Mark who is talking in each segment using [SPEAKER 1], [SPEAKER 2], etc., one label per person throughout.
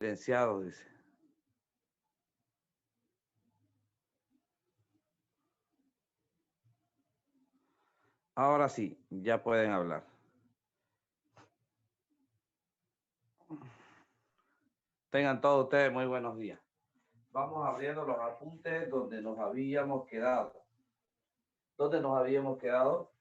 [SPEAKER 1] Silenciado, dice. Ahora sí, ya pueden hablar. Tengan todos ustedes muy buenos días. Vamos abriendo los apuntes donde nos habíamos quedado. ¿Dónde nos habíamos quedado?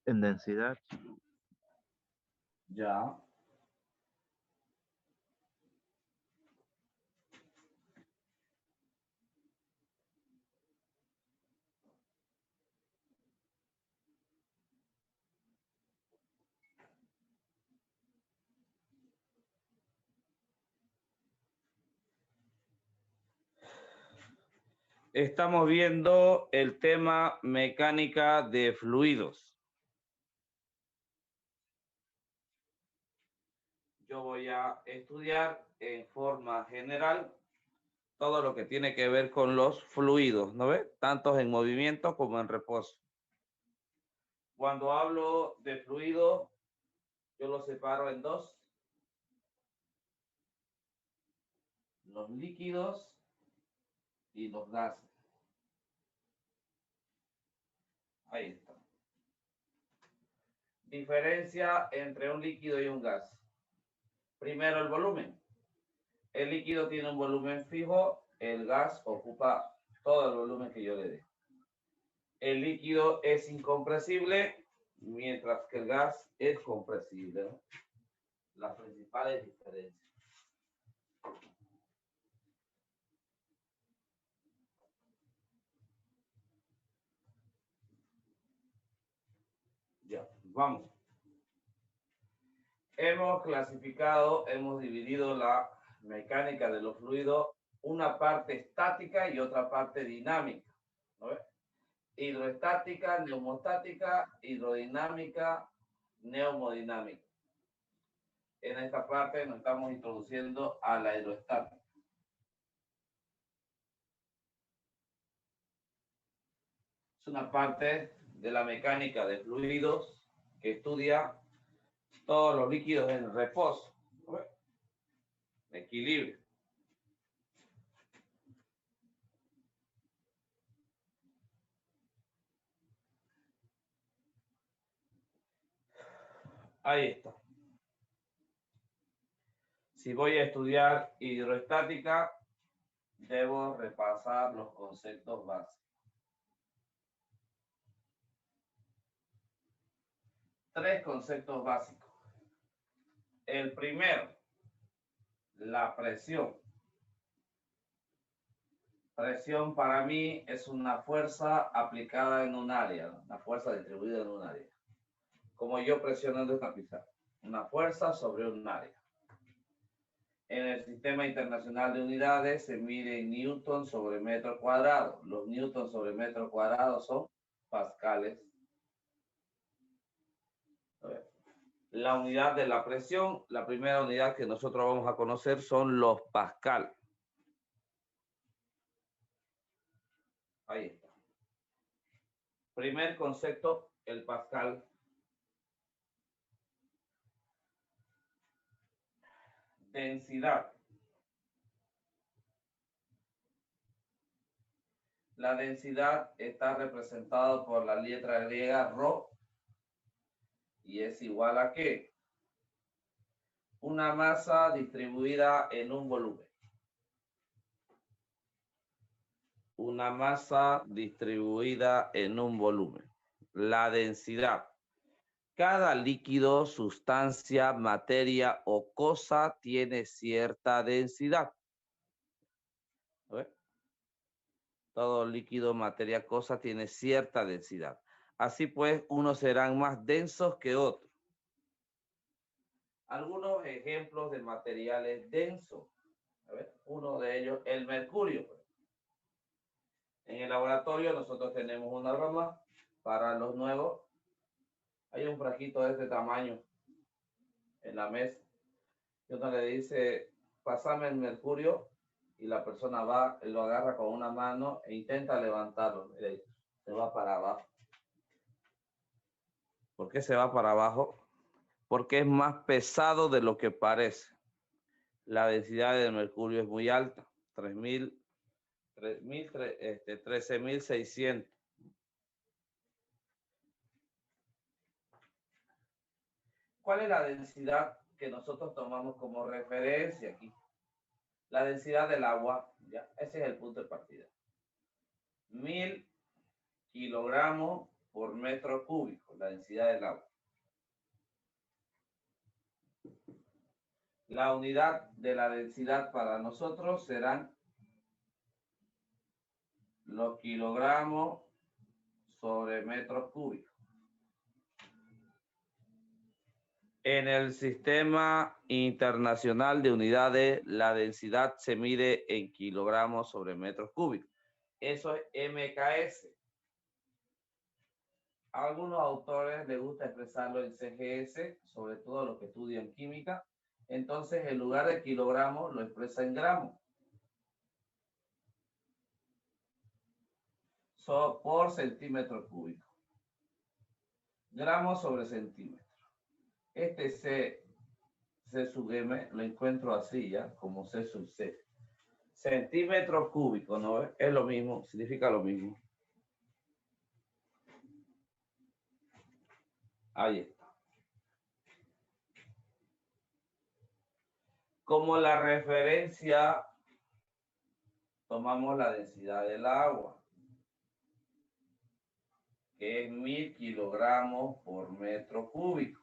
[SPEAKER 2] En densidad.
[SPEAKER 1] Ya. Estamos viendo el tema mecánica de fluidos. Yo voy a estudiar en forma general todo lo que tiene que ver con los fluidos, ¿no ve? Tanto en movimiento como en reposo. Cuando hablo de fluido, yo lo separo en dos. Los líquidos y los gases. Ahí está. Diferencia entre un líquido y un gas. Primero el volumen. El líquido tiene un volumen fijo, el gas ocupa todo el volumen que yo le dé. El líquido es incompresible, mientras que el gas es compresible, ¿no? Las principales diferencias. Ya, vamos. Hemos clasificado, hemos dividido la mecánica de los fluidos, una parte estática y otra parte dinámica, ¿no ves? Hidroestática, neumostática, hidrodinámica, neumodinámica. En esta parte nos estamos introduciendo a la hidroestática. Es una parte de la mecánica de fluidos que estudia todos los líquidos en reposo, ¿no ves? Equilibrio. Ahí está. Si voy a estudiar hidroestática, debo repasar los conceptos básicos. Tres conceptos básicos. El primero, la presión. Presión para mí es una fuerza aplicada en un área, ¿no? Una fuerza distribuida en un área. Como yo presionando esta pizarra. Una fuerza sobre un área. En el sistema internacional de unidades se mide en newton sobre metro cuadrado. Los newtons sobre metro cuadrado son pascales. A ver. La unidad de la presión, la primera unidad que nosotros vamos a conocer son los pascal. Ahí está. Primer concepto, el pascal. Densidad. La densidad está representada por la letra griega ρ y es igual a ¿qué? Una masa distribuida en un volumen. Una masa distribuida en un volumen. La densidad. Cada líquido, sustancia, materia o cosa tiene cierta densidad. A ver. Todo líquido, materia, cosa tiene cierta densidad. Así pues, unos serán más densos que otros. Algunos ejemplos de materiales densos. A ver, uno de ellos, el mercurio. En el laboratorio nosotros tenemos una broma para los nuevos. Hay un frasquito de este tamaño en la mesa. Y uno le dice, pásame el mercurio, y la persona va, lo agarra con una mano e intenta levantarlo. Mire, se va para abajo. ¿Por qué se va para abajo? Porque es más pesado de lo que parece. La densidad del mercurio es muy alta, 13.600. ¿Cuál es la densidad que nosotros tomamos como referencia aquí? La densidad del agua, ¿ya? Ese es el punto de partida. 1000 kilogramos por metro cúbico, la densidad del agua. La unidad de la densidad para nosotros serán los kilogramos sobre metros cúbicos. En el sistema internacional de unidades, la densidad se mide en kilogramos sobre metros cúbicos. Eso es MKS. A algunos autores les gusta expresarlo en CGS, sobre todo los que estudian química. Entonces, en lugar de kilogramos, lo expresa en gramos. Por centímetro cúbico. Gramos sobre centímetro. Este C sub M lo encuentro así, ¿ya? Como C sub C. Centímetro cúbico, ¿no? Es lo mismo, significa lo mismo. Ahí está. Como la referencia, tomamos la densidad del agua, que es 1000 kilogramos por metro cúbico.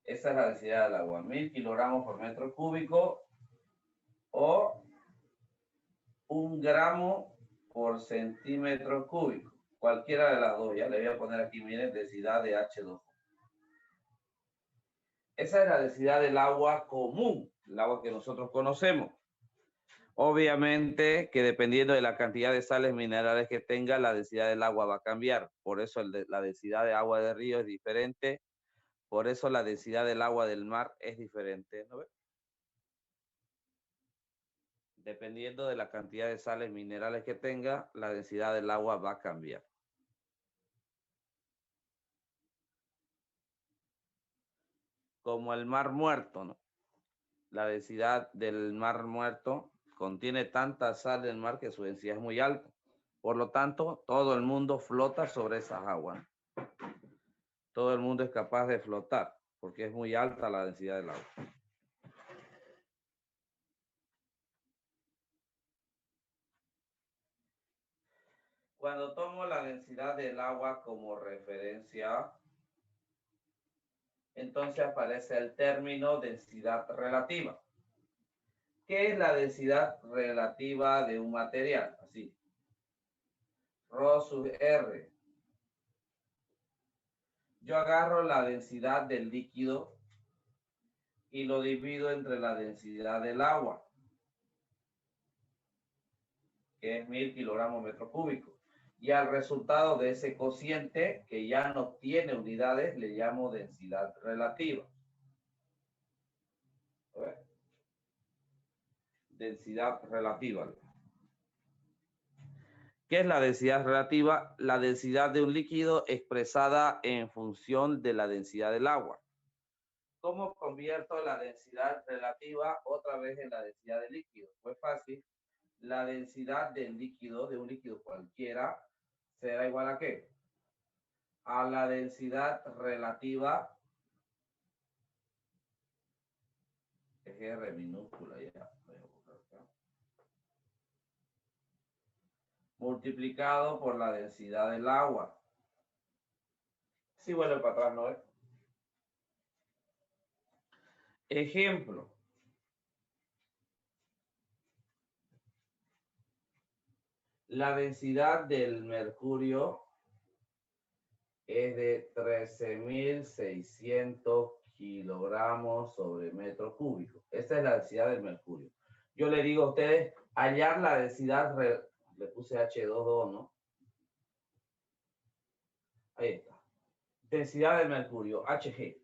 [SPEAKER 1] Esa es la densidad del agua, 1000 kilogramos por metro cúbico o 1 gramo por centímetro cúbico. Cualquiera de las dos, ya le voy a poner aquí, miren, densidad de H2O. Esa es la densidad del agua común, el agua que nosotros conocemos. Obviamente que dependiendo de la cantidad de sales minerales que tenga, la densidad del agua va a cambiar. Por eso la densidad de agua de río es diferente. Por eso la densidad del agua del mar es diferente, ¿no ves? Dependiendo de la cantidad de sales minerales que tenga, la densidad del agua va a cambiar. Como el mar muerto, ¿no? La densidad del mar muerto contiene tanta sal del mar que su densidad es muy alta. Por lo tanto, todo el mundo flota sobre esas aguas. Todo el mundo es capaz de flotar porque es muy alta la densidad del agua. Cuando tomo la densidad del agua como referencia, entonces aparece el término densidad relativa. ¿Qué es la densidad relativa de un material? Así. Rho sub R. Yo agarro la densidad del líquido y lo divido entre la densidad del agua, que es 1000 kilogramos metro cúbico. Y al resultado de ese cociente, que ya no tiene unidades, le llamo densidad relativa. Densidad relativa. ¿Qué es la densidad relativa? La densidad de un líquido expresada en función de la densidad del agua. ¿Cómo convierto la densidad relativa otra vez en la densidad del líquido? Pues fácil. La densidad del líquido, de un líquido cualquiera, será igual a ¿qué? A la densidad relativa, es R minúscula ya, multiplicado por la densidad del agua. Sí, vuelve para atrás, ¿no? Ejemplo. La densidad del mercurio es de 13.600 kilogramos sobre metro cúbico. Esta es la densidad del mercurio. Yo le digo a ustedes, hallar la densidad, le puse H2O, ¿no? Ahí está. densidad del mercurio, Hg.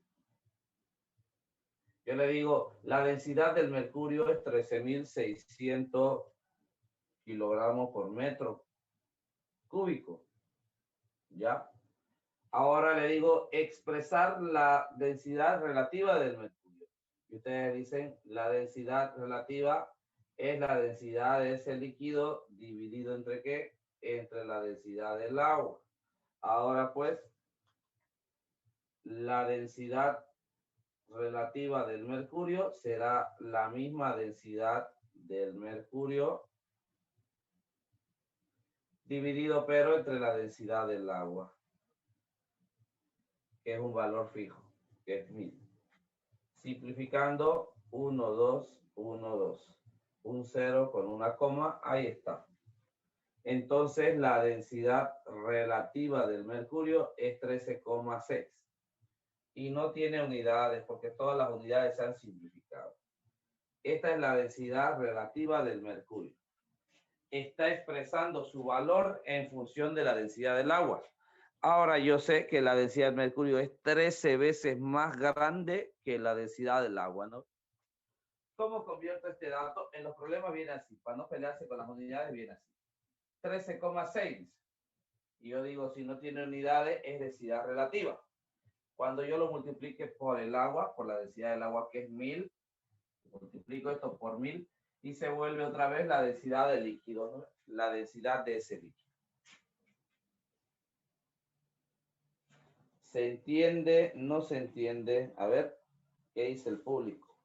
[SPEAKER 1] Yo le digo, la densidad del mercurio es 13.600 kilogramos por metro cúbico. ¿Ya? Ahora le digo, expresar la densidad relativa del mercurio. Y ustedes dicen, la densidad relativa es la densidad de ese líquido dividido entre ¿qué? Entre la densidad del agua. Ahora pues, la densidad relativa del mercurio será la misma densidad del mercurio dividido pero entre la densidad del agua, que es un valor fijo, que es 1000. Simplificando, 1, 2, 1, 2. Un 0 con una coma, ahí está. Entonces la densidad relativa del mercurio es 13,6. Y no tiene unidades porque todas las unidades se han simplificado. Esta es la densidad relativa del mercurio. Está expresando su valor en función de la densidad del agua. Ahora yo sé que la densidad del mercurio es 13 veces más grande que la densidad del agua, ¿no? ¿Cómo convierto este dato? En los problemas viene así, para no pelearse con las unidades viene así. 13,6. Y yo digo, si no tiene unidades, es densidad relativa. Cuando yo lo multiplique por el agua, por la densidad del agua que es 1000, multiplico esto por 1000 y se vuelve otra vez la densidad del líquido, ¿no? La densidad de ese líquido. ¿Se entiende? ¿No se entiende? A ver, ¿qué dice el público?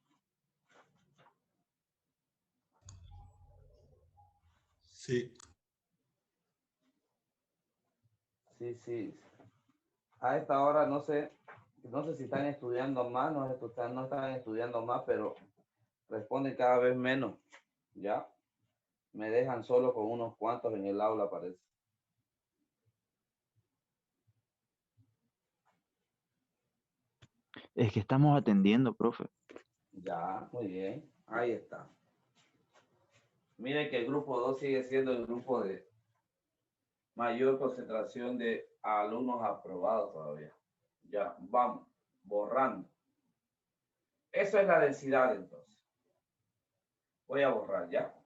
[SPEAKER 2] Sí.
[SPEAKER 1] Sí, sí. A esta hora no sé si están estudiando más, no están estudiando más, pero responden cada vez menos, ¿ya? Me dejan solo con unos cuantos en el aula, parece.
[SPEAKER 3] Es que estamos atendiendo, profe.
[SPEAKER 1] Ya, muy bien. Ahí está. Miren que el grupo 2 sigue siendo el grupo de mayor concentración de alumnos aprobados todavía. Ya, vamos, borrando. Eso es la densidad entonces. Voy a borrar ya.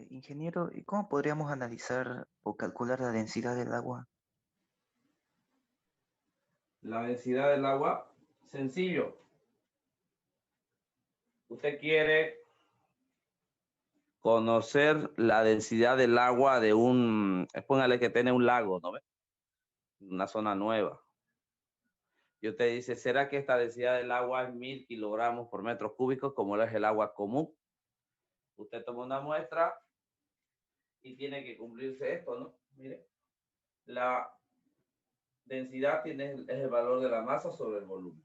[SPEAKER 4] Ingeniero, ¿y cómo podríamos analizar o calcular la densidad del agua?
[SPEAKER 1] La densidad del agua, sencillo. Usted quiere conocer la densidad del agua de póngale que tiene un lago, ¿no ve? Una zona nueva. Y usted dice, ¿será que esta densidad del agua es 1000 kilogramos por metro cúbico como lo es el agua común? Usted toma una muestra y tiene que cumplirse esto, ¿no? Mire, la densidad es el valor de la masa sobre el volumen.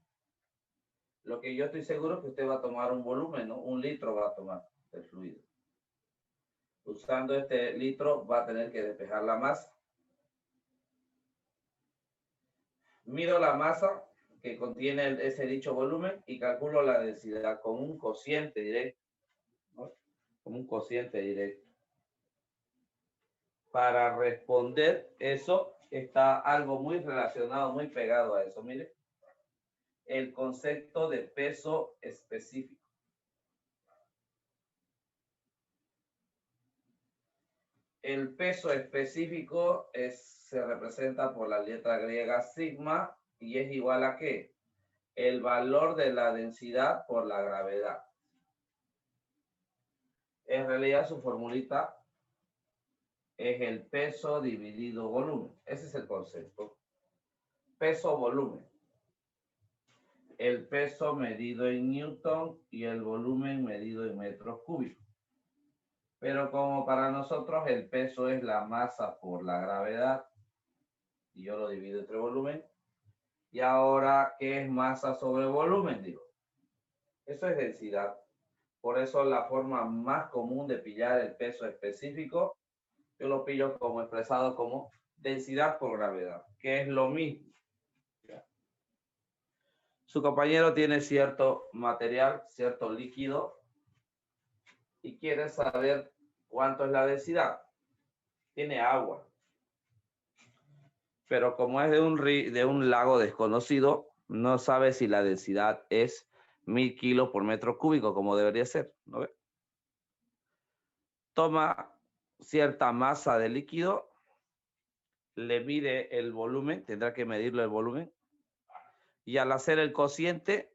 [SPEAKER 1] Lo que yo estoy seguro es que usted va a tomar un volumen, ¿no? 1 litro va a tomar el fluido. Usando este litro va a tener que despejar la masa. Mido la masa que contiene ese dicho volumen y calculo la densidad con un cociente directo, ¿no? Con un cociente directo. Para responder eso está algo muy relacionado, muy pegado a eso. Mire, el concepto de peso específico. El peso específico se representa por la letra griega sigma y es igual a ¿qué? El valor de la densidad por la gravedad. En realidad su formulita es el peso dividido volumen. Ese es el concepto. Peso-volumen. El peso medido en Newton y el volumen medido en metros cúbicos. Pero como para nosotros el peso es la masa por la gravedad, y yo lo divido entre volumen, y ahora, ¿qué es masa sobre volumen? Digo, eso es densidad. Por eso la forma más común de pillar el peso específico, yo lo pillo como expresado como densidad por gravedad, que es lo mismo. ¿Ya? Su compañero tiene cierto material, cierto líquido, y quiere saber ¿Cuánto es la densidad? Tiene agua. Pero como es de un lago desconocido, no sabe si la densidad es 1000 kilos por metro cúbico, como debería ser, ¿no ve? Toma cierta masa de líquido, le mide el volumen, tendrá que medirlo el volumen, y al hacer el cociente,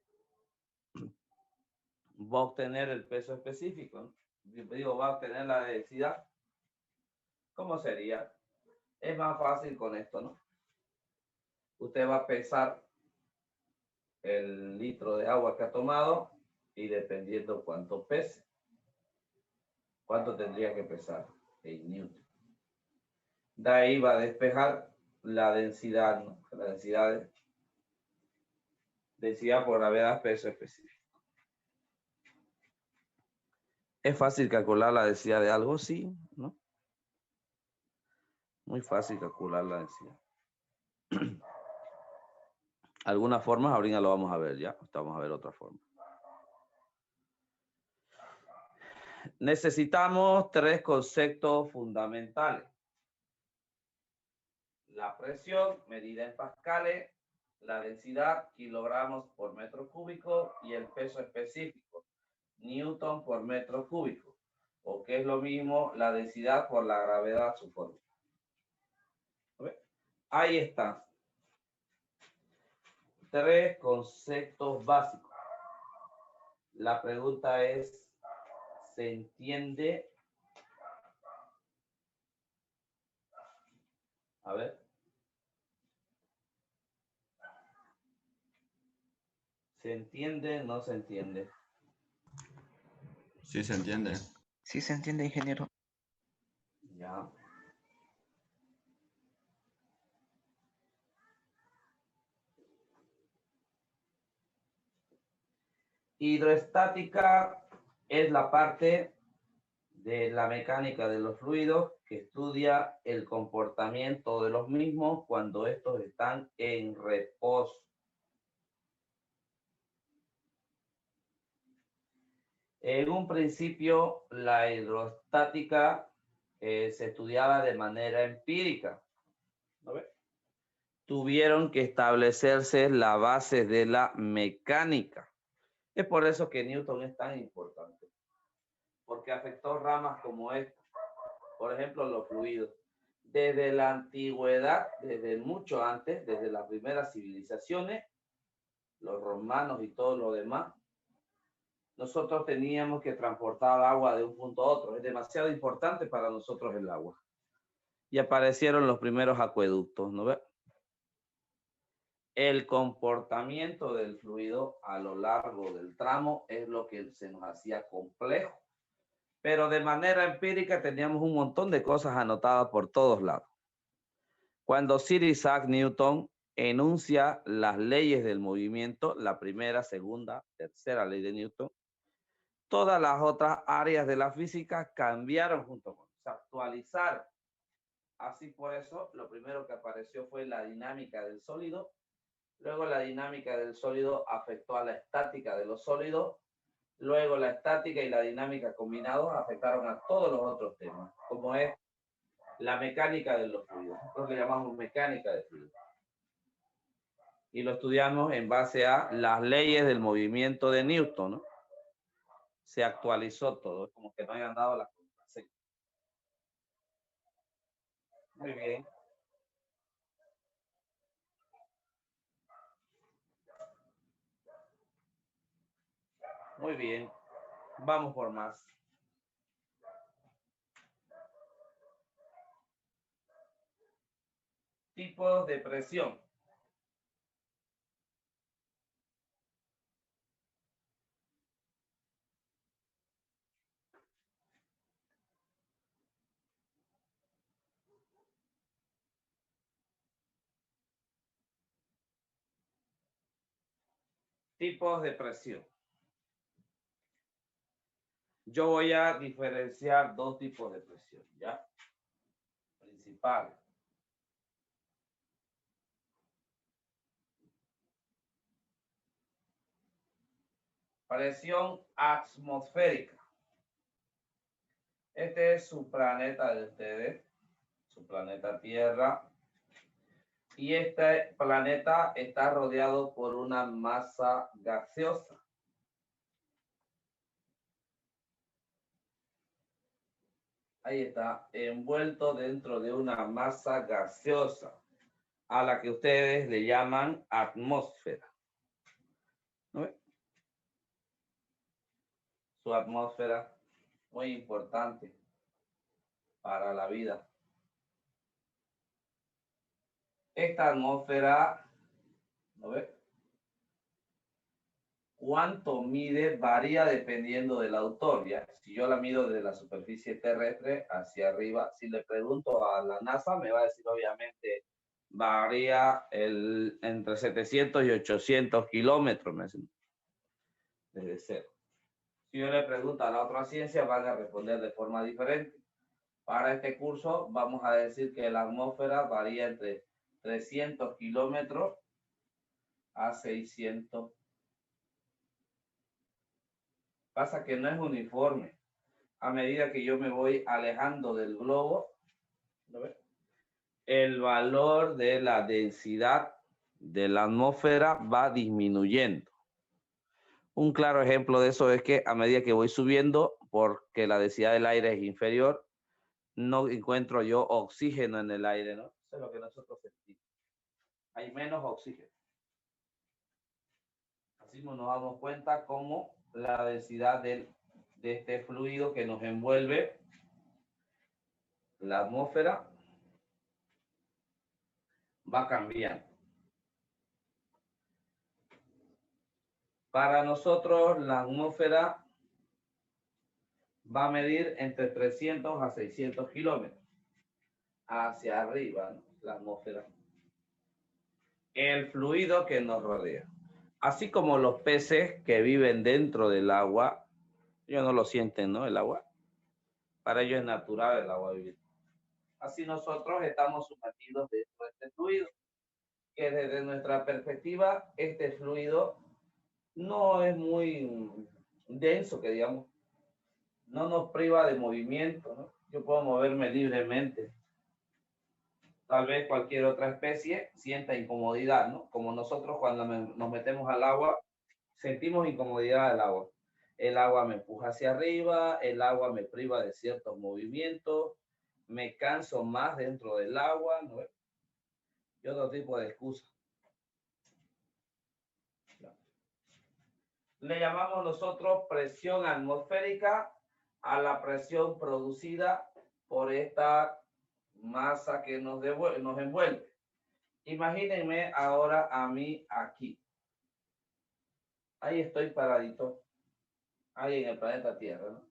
[SPEAKER 1] va a obtener el peso específico, ¿no? Digo, va a obtener la densidad. ¿Cómo sería? Es más fácil con esto, ¿no? Usted va a pesar el litro de agua que ha tomado y dependiendo cuánto pese, cuánto tendría que pesar en newton. De ahí va a despejar la densidad, ¿no? La densidad por gravedad, peso específico. ¿Es fácil calcular la densidad de algo? Sí, ¿no? Muy fácil calcular la densidad. Algunas formas, ahorita lo vamos a ver ya. Vamos a ver otra forma. Necesitamos 3 conceptos fundamentales. La presión, medida en pascales, la densidad, kilogramos por metro cúbico, y el peso específico, newton por metro cúbico, o que es lo mismo, la densidad por la gravedad, su fórmula. Ahí están. 3 conceptos básicos. La pregunta es, ¿se entiende? A ver. ¿Se entiende? ¿No se entiende?
[SPEAKER 2] Sí, se entiende.
[SPEAKER 4] Sí se entiende, ingeniero.
[SPEAKER 1] Ya. Hidroestática es la parte de la mecánica de los fluidos que estudia el comportamiento de los mismos cuando estos están en reposo. En un principio, la hidroestática se estudiaba de manera empírica. ¿No ve? Tuvieron que establecerse las bases de la mecánica. Es por eso que Newton es tan importante, porque afectó ramas como esta. Por ejemplo, los fluidos. Desde la antigüedad, desde mucho antes, desde las primeras civilizaciones, los romanos y todo lo demás, nosotros teníamos que transportar agua de un punto a otro. Es demasiado importante para nosotros el agua. Y aparecieron los primeros acueductos, ¿no ves? El comportamiento del fluido a lo largo del tramo es lo que se nos hacía complejo. Pero de manera empírica teníamos un montón de cosas anotadas por todos lados. Cuando Sir Isaac Newton enuncia las leyes del movimiento, la primera, segunda, tercera ley de Newton, todas las otras áreas de la física cambiaron junto con, se actualizaron. Así por eso, lo primero que apareció fue la dinámica del sólido. Luego la dinámica del sólido afectó a la estática de los sólidos. Luego la estática y la dinámica combinados afectaron a todos los otros temas, como es la mecánica de los fluidos. Nosotros le llamamos mecánica de fluidos. Y lo estudiamos en base a las leyes del movimiento de Newton, ¿no? Se actualizó todo, es como que no hayan dado la contraseña. Muy bien. Muy bien. Vamos por más. Tipos de presión. Tipos de presión. Yo voy a diferenciar 2 tipos de presión, ¿ya? Principal. Presión atmosférica. Este es su planeta de ustedes, su planeta Tierra. Y este planeta está rodeado por una masa gaseosa. Ahí está, envuelto dentro de una masa gaseosa, a la que ustedes le llaman atmósfera. ¿No ve? Su atmósfera, muy importante para la vida. Esta atmósfera, ¿no ve? Cuánto mide varía dependiendo del autor, ¿ya? Si yo la mido desde la superficie terrestre hacia arriba, si le pregunto a la NASA, me va a decir obviamente varía entre 700 y 800 kilómetros, me dicen, desde cero. Si yo le pregunto a la otra ciencia, van a responder de forma diferente. Para este curso vamos a decir que la atmósfera varía entre 300 kilómetros a 600. Pasa que no es uniforme. A medida que yo me voy alejando del globo, ¿no ves? El valor de la densidad de la atmósfera va disminuyendo. Un claro ejemplo de eso es que a medida que voy subiendo, porque la densidad del aire es inferior, no encuentro yo oxígeno en el aire, ¿no? Eso es lo que nosotros sentimos. Hay menos oxígeno. Así nos damos cuenta cómo la densidad de este fluido que nos envuelve, la atmósfera, va cambiando. Para nosotros, la atmósfera va a medir entre 300 a 600 kilómetros hacia arriba, ¿no? La atmósfera. El fluido que nos rodea. Así como los peces que viven dentro del agua, ellos no lo sienten, ¿no? El agua. Para ellos es natural el agua vivir. Así nosotros estamos sumergidos dentro de este fluido, que desde nuestra perspectiva, este fluido no es muy denso, que digamos, no nos priva de movimiento, ¿no? Yo puedo moverme libremente. Tal vez cualquier otra especie sienta incomodidad, ¿no? Como nosotros cuando nos metemos al agua, sentimos incomodidad del agua. El agua me empuja hacia arriba, el agua me priva de ciertos movimientos, me canso más dentro del agua, ¿no? Y otro tipo de excusas. Le llamamos nosotros presión atmosférica a la presión producida por esta masa que nos envuelve. Imagínense ahora a mí aquí. Ahí estoy paradito. Ahí en el planeta Tierra, ¿no?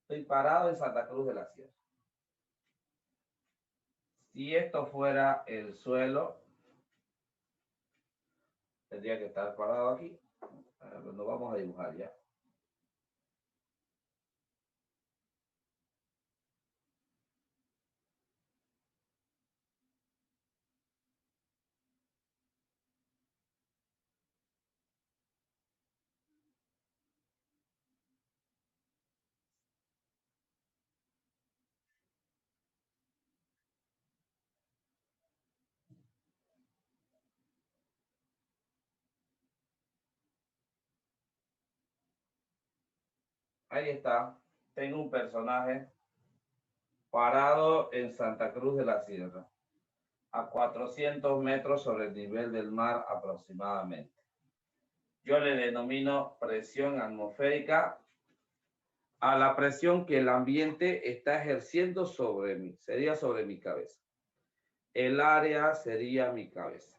[SPEAKER 1] Estoy parado en Santa Cruz de la Sierra. Si esto fuera el suelo, tendría que estar parado aquí. Lo vamos a dibujar ya. Ahí está. Tengo un personaje parado en Santa Cruz de la Sierra, a 400 metros sobre el nivel del mar aproximadamente. Yo le denomino presión atmosférica a la presión que el ambiente está ejerciendo sobre mí. Sería sobre mi cabeza. El área sería mi cabeza.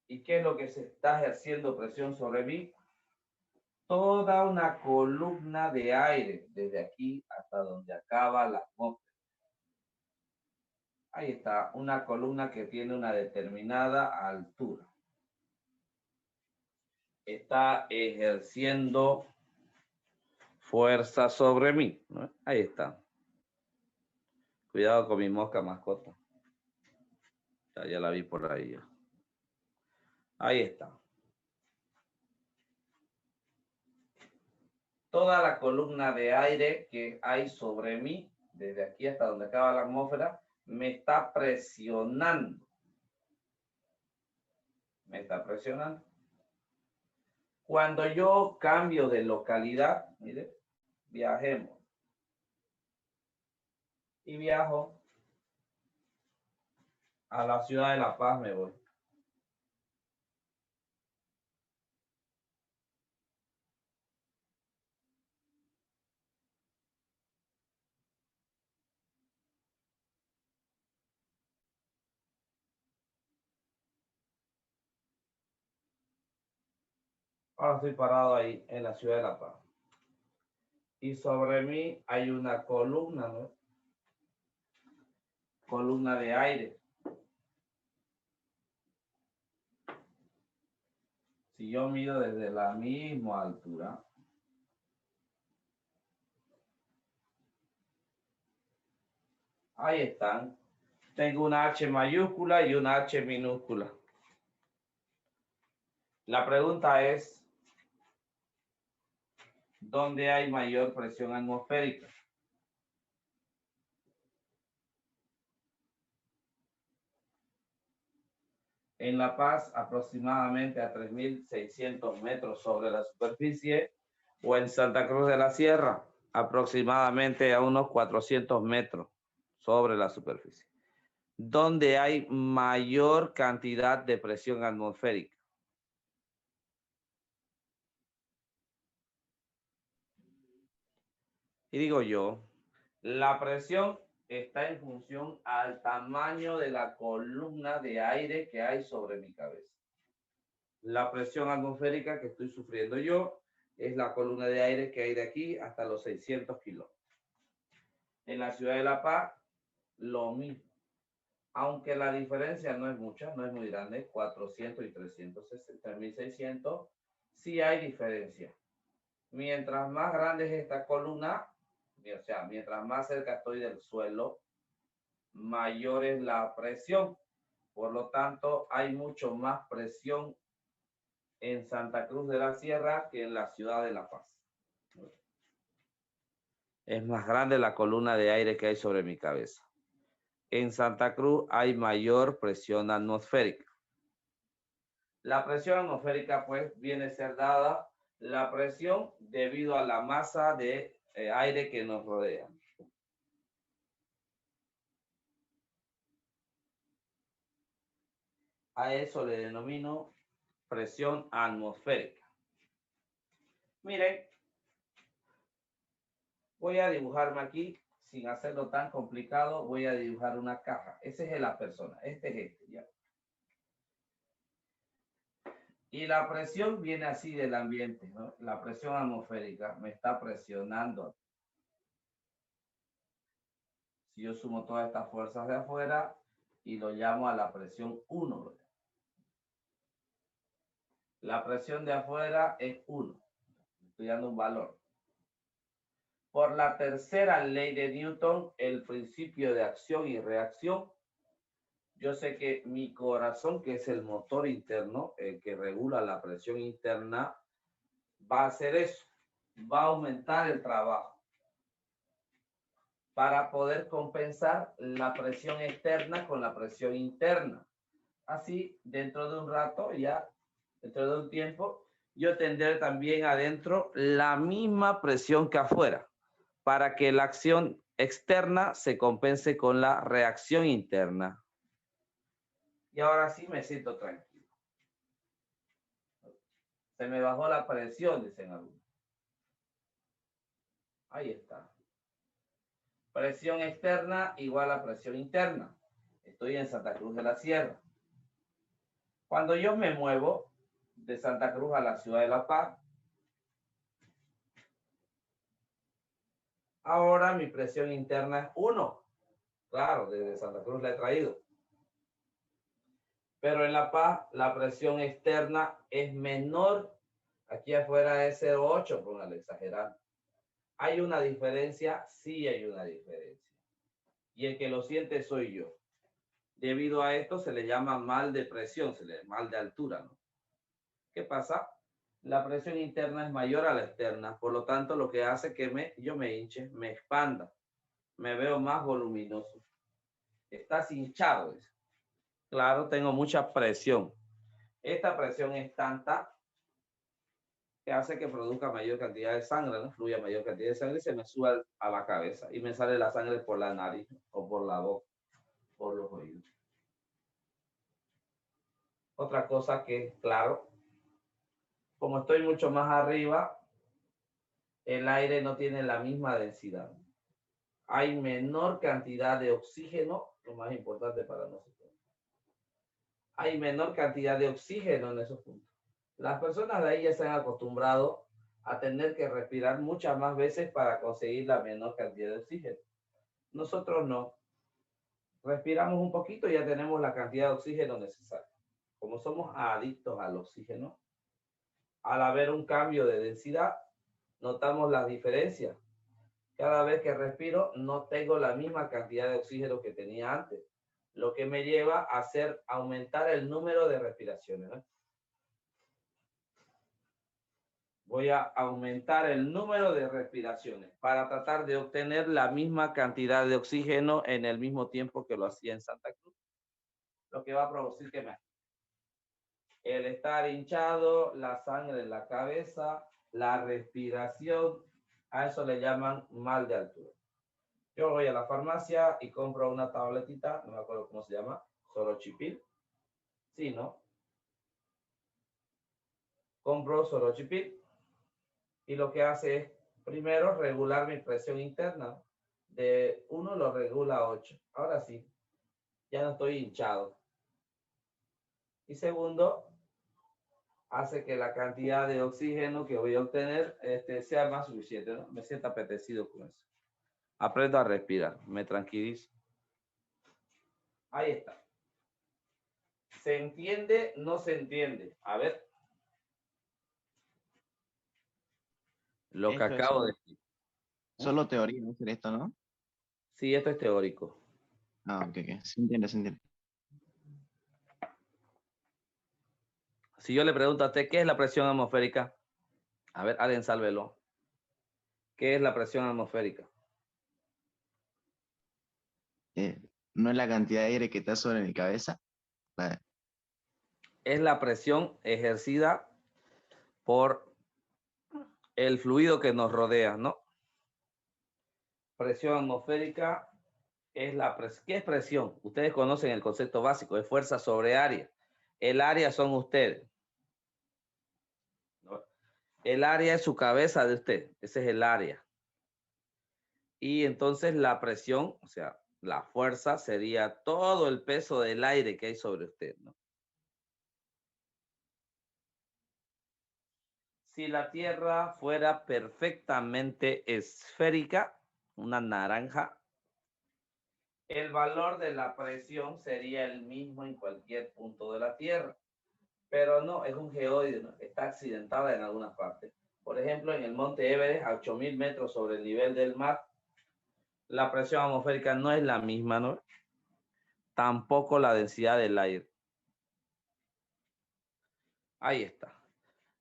[SPEAKER 1] ¿Y qué es lo que se está ejerciendo presión sobre mí? Toda una columna de aire, desde aquí hasta donde acaba la atmósfera. Ahí está, una columna que tiene una determinada altura. Está ejerciendo fuerza sobre mí, ¿no? Ahí está. Cuidado con mi mosca mascota. Ya la vi por ahí. Ya. Ahí está. toda la columna de aire que hay sobre mí, desde aquí hasta donde acaba la atmósfera, me está presionando. Me está presionando. Cuando yo cambio de localidad, mire, viajemos. Y viajo a la ciudad de La Paz, me voy. Ahora estoy parado ahí en la ciudad de La Paz. Y sobre mí hay una columna, ¿no? Columna de aire. Si yo mido desde la misma altura, ahí están. Tengo una H mayúscula y una H minúscula. La pregunta es, ¿dónde hay mayor presión atmosférica? En La Paz, aproximadamente a 3.600 metros sobre la superficie, o en Santa Cruz de la Sierra, aproximadamente a unos 400 metros sobre la superficie, donde hay mayor cantidad de presión atmosférica. Y digo yo, la presión está en función al tamaño de la columna de aire que hay sobre mi cabeza. La presión atmosférica que estoy sufriendo yo es la columna de aire que hay de aquí hasta los 600 kilómetros. En la ciudad de La Paz, lo mismo. Aunque la diferencia no es mucha, no es muy grande, 400 y 3.600, sí hay diferencia. Mientras más grande es esta columna, o sea, mientras más cerca estoy del suelo, mayor es la presión. Por lo tanto, hay mucho más presión en Santa Cruz de la Sierra que en la ciudad de La Paz. Es más grande la columna de aire que hay sobre mi cabeza. En Santa Cruz hay mayor presión atmosférica. La presión atmosférica, pues, viene a ser dada la presión debido a la masa de aire que nos rodea. A eso le denomino presión atmosférica. Miren, voy a dibujarme aquí, sin hacerlo tan complicado, voy a dibujar una caja. Esa es la persona, este es este, ¿ya? Y la presión viene así del ambiente, ¿no? La presión atmosférica me está presionando. Si yo sumo todas estas fuerzas de afuera y lo llamo a la presión 1, ¿verdad? La presión de afuera es 1. Estoy dando un valor. Por la tercera ley de Newton, el principio de acción y reacción, yo sé que mi corazón, que es el motor interno, el que regula la presión interna, va a hacer eso. Va a aumentar el trabajo para poder compensar la presión externa con la presión interna. Así, dentro de un rato, ya, dentro de un tiempo, yo tendré también adentro la misma presión que afuera, para que la acción externa se compense con la reacción interna. Y ahora sí me siento tranquilo. Se me bajó la presión, dicen algunos. Ahí está. Presión externa igual a presión interna. Estoy en Santa Cruz de la Sierra. Cuando yo me muevo de Santa Cruz a la ciudad de La Paz, ahora mi presión interna es 1. Claro, desde Santa Cruz la he traído. Pero en La Paz la presión externa es menor. Aquí afuera es 0,8, póngale exagerando. ¿Hay una diferencia? Sí hay una diferencia. Y el que lo siente soy yo. Debido a esto se le llama mal de presión, mal de altura, ¿no? ¿Qué pasa? La presión interna es mayor a la externa, por lo tanto, lo que hace que yo me hinche, me expanda, me veo más voluminoso. Estás hinchado. Claro, tengo mucha presión. Esta presión es tanta que hace que produzca mayor cantidad de sangre, ¿no? Fluya mayor cantidad de sangre y se me suba a la cabeza y me sale la sangre por la nariz o por la boca, por los oídos. Otra cosa que, claro, como estoy mucho más arriba, el aire no tiene la misma densidad. Hay menor cantidad de oxígeno, lo más importante para nosotros. Hay menor cantidad de oxígeno en esos puntos. Las personas de ahí ya se han acostumbrado a tener que respirar muchas más veces para conseguir la menor cantidad de oxígeno. Nosotros no. Respiramos un poquito y ya tenemos la cantidad de oxígeno necesaria. Como somos adictos al oxígeno, al haber un cambio de densidad, notamos la diferencia. Cada vez que respiro, no tengo la misma cantidad de oxígeno que tenía antes, lo que me lleva a hacer aumentar el número de respiraciones, ¿no? Voy a aumentar el número de respiraciones para tratar de obtener la misma cantidad de oxígeno en el mismo tiempo que lo hacía en Santa Cruz, lo que va a producir que me el estar hinchado, la sangre en la cabeza, la respiración, a eso le llaman mal de altura. Yo voy a la farmacia y compro una tabletita, no me acuerdo cómo se llama, Sorochipil. Sí, ¿no? Compro Sorochipil y lo que hace es, primero, regular mi presión interna. De 1 lo regula a 8. Ahora sí, ya no estoy hinchado. Y segundo, hace que la cantidad de oxígeno que voy a obtener sea más suficiente, ¿no? Me siento apetecido con eso. Aprendo a respirar, me tranquilizo. Ahí está. ¿Se entiende? No se entiende. A ver. Lo que
[SPEAKER 3] Esto es
[SPEAKER 1] acabo de decir.
[SPEAKER 3] solo teoría, ¿no? Hacer esto, ¿no?
[SPEAKER 1] Sí, esto es teórico.
[SPEAKER 3] Ah, ok, ok. Se entiende, se entiende.
[SPEAKER 1] Si yo le pregunto a usted, ¿qué es la presión atmosférica? A ver, alguien sálvelo. ¿Qué es la presión atmosférica?
[SPEAKER 3] Eh, ¿No es la cantidad de aire que está sobre mi cabeza? La-
[SPEAKER 1] Es la presión ejercida por el fluido que nos rodea, ¿no? Presión atmosférica es la presión. ¿Qué es presión? Ustedes conocen el concepto básico, es fuerza sobre área. El área son ustedes, ¿no? El área es su cabeza de usted, ese es el área. Y entonces la presión, o sea, la fuerza sería todo el peso del aire que hay sobre usted, ¿no? Si la Tierra fuera perfectamente esférica, una naranja, el valor de la presión sería el mismo en cualquier punto de la Tierra. Pero no, es un geoide, ¿no? Está accidentada en algunas partes. Por ejemplo, en el monte Everest, a 8.000 metros sobre el nivel del mar, la presión atmosférica no es la misma, ¿no? Tampoco la densidad del aire. Ahí está.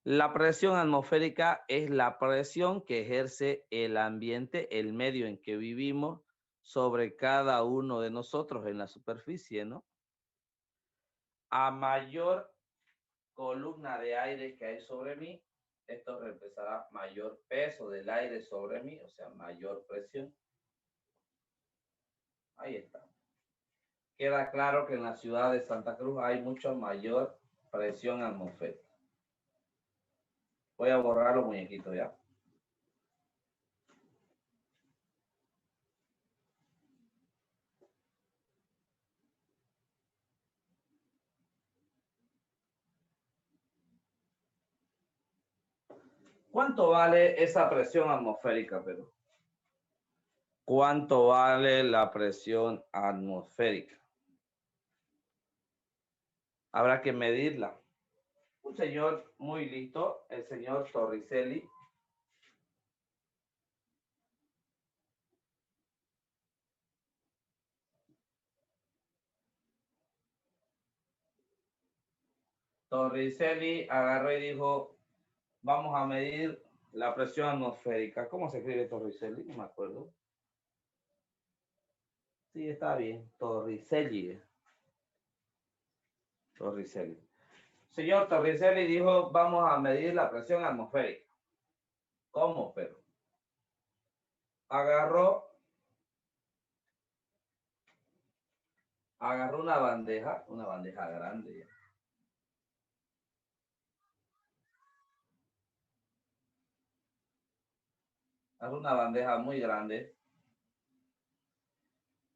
[SPEAKER 1] La presión atmosférica es la presión que ejerce el ambiente, el medio en que vivimos, sobre cada uno de nosotros en la superficie, ¿no? A mayor columna de aire que hay sobre mí, esto representará mayor peso del aire sobre mí, o sea, mayor presión. Ahí está. Queda claro que en la ciudad de Santa Cruz hay mucho mayor presión atmosférica. Voy a borrar los muñequitos ya. ¿Cuánto vale esa presión atmosférica, Pedro? ¿Cuánto vale la presión atmosférica? Habrá que medirla. Un señor muy listo, el señor Torricelli. Torricelli agarró y dijo, vamos a medir la presión atmosférica. ¿Cómo se escribe Torricelli? No me acuerdo. Sí, está bien. Torricelli. Torricelli. Señor Torricelli dijo, vamos a medir la presión atmosférica. ¿Cómo, pero? Agarró una bandeja grande. Agarró una bandeja muy grande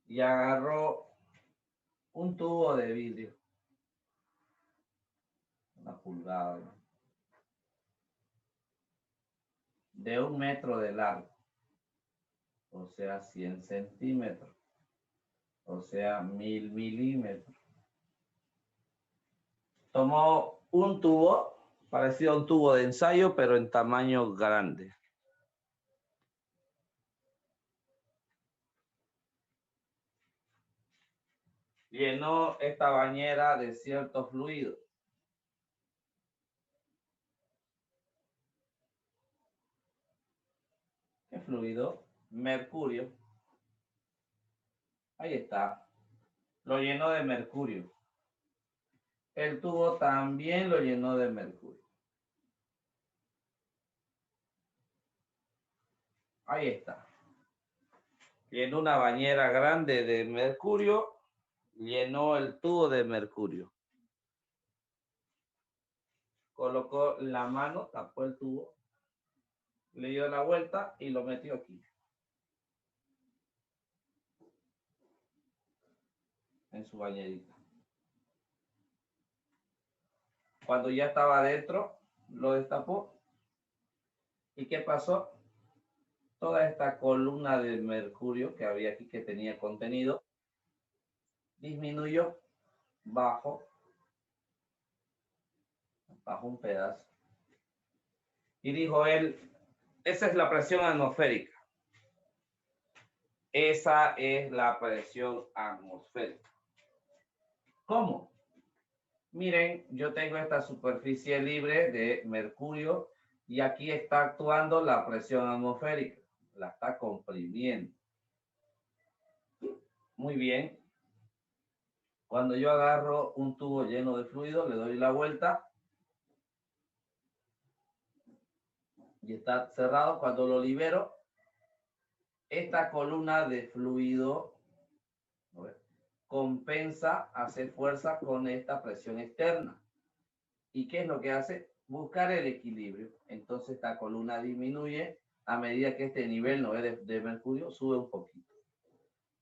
[SPEAKER 1] y agarró un tubo de vidrio, una pulgada, de 1 metro de largo, o sea, 100 centímetros, o sea, 1000 milímetros. Tomó un tubo, parecido a un tubo de ensayo, pero en tamaño grande. Llenó esta bañera de cierto fluido. ¿Qué fluido? Mercurio. Ahí está. Lo llenó de mercurio. El tubo también lo llenó de mercurio. Ahí está. Llenó una bañera grande de mercurio. Llenó el tubo de mercurio. Colocó la mano, tapó el tubo, le dio la vuelta y lo metió aquí. En su bañerita. Cuando ya estaba adentro, lo destapó. ¿Y qué pasó? Toda esta columna de mercurio que había aquí, que tenía contenido, disminuyó, bajó un pedazo. Y dijo él, esa es la presión atmosférica. Esa es la presión atmosférica. ¿Cómo? Miren, yo tengo esta superficie libre de mercurio y aquí está actuando la presión atmosférica. La está comprimiendo. Muy bien. Cuando yo agarro un tubo lleno de fluido, le doy la vuelta y está cerrado. Cuando lo libero, esta columna de fluido compensa, hace fuerza con esta presión externa. ¿Y qué es lo que hace? Buscar el equilibrio. Entonces esta columna disminuye a medida que este nivel de mercurio sube un poquito.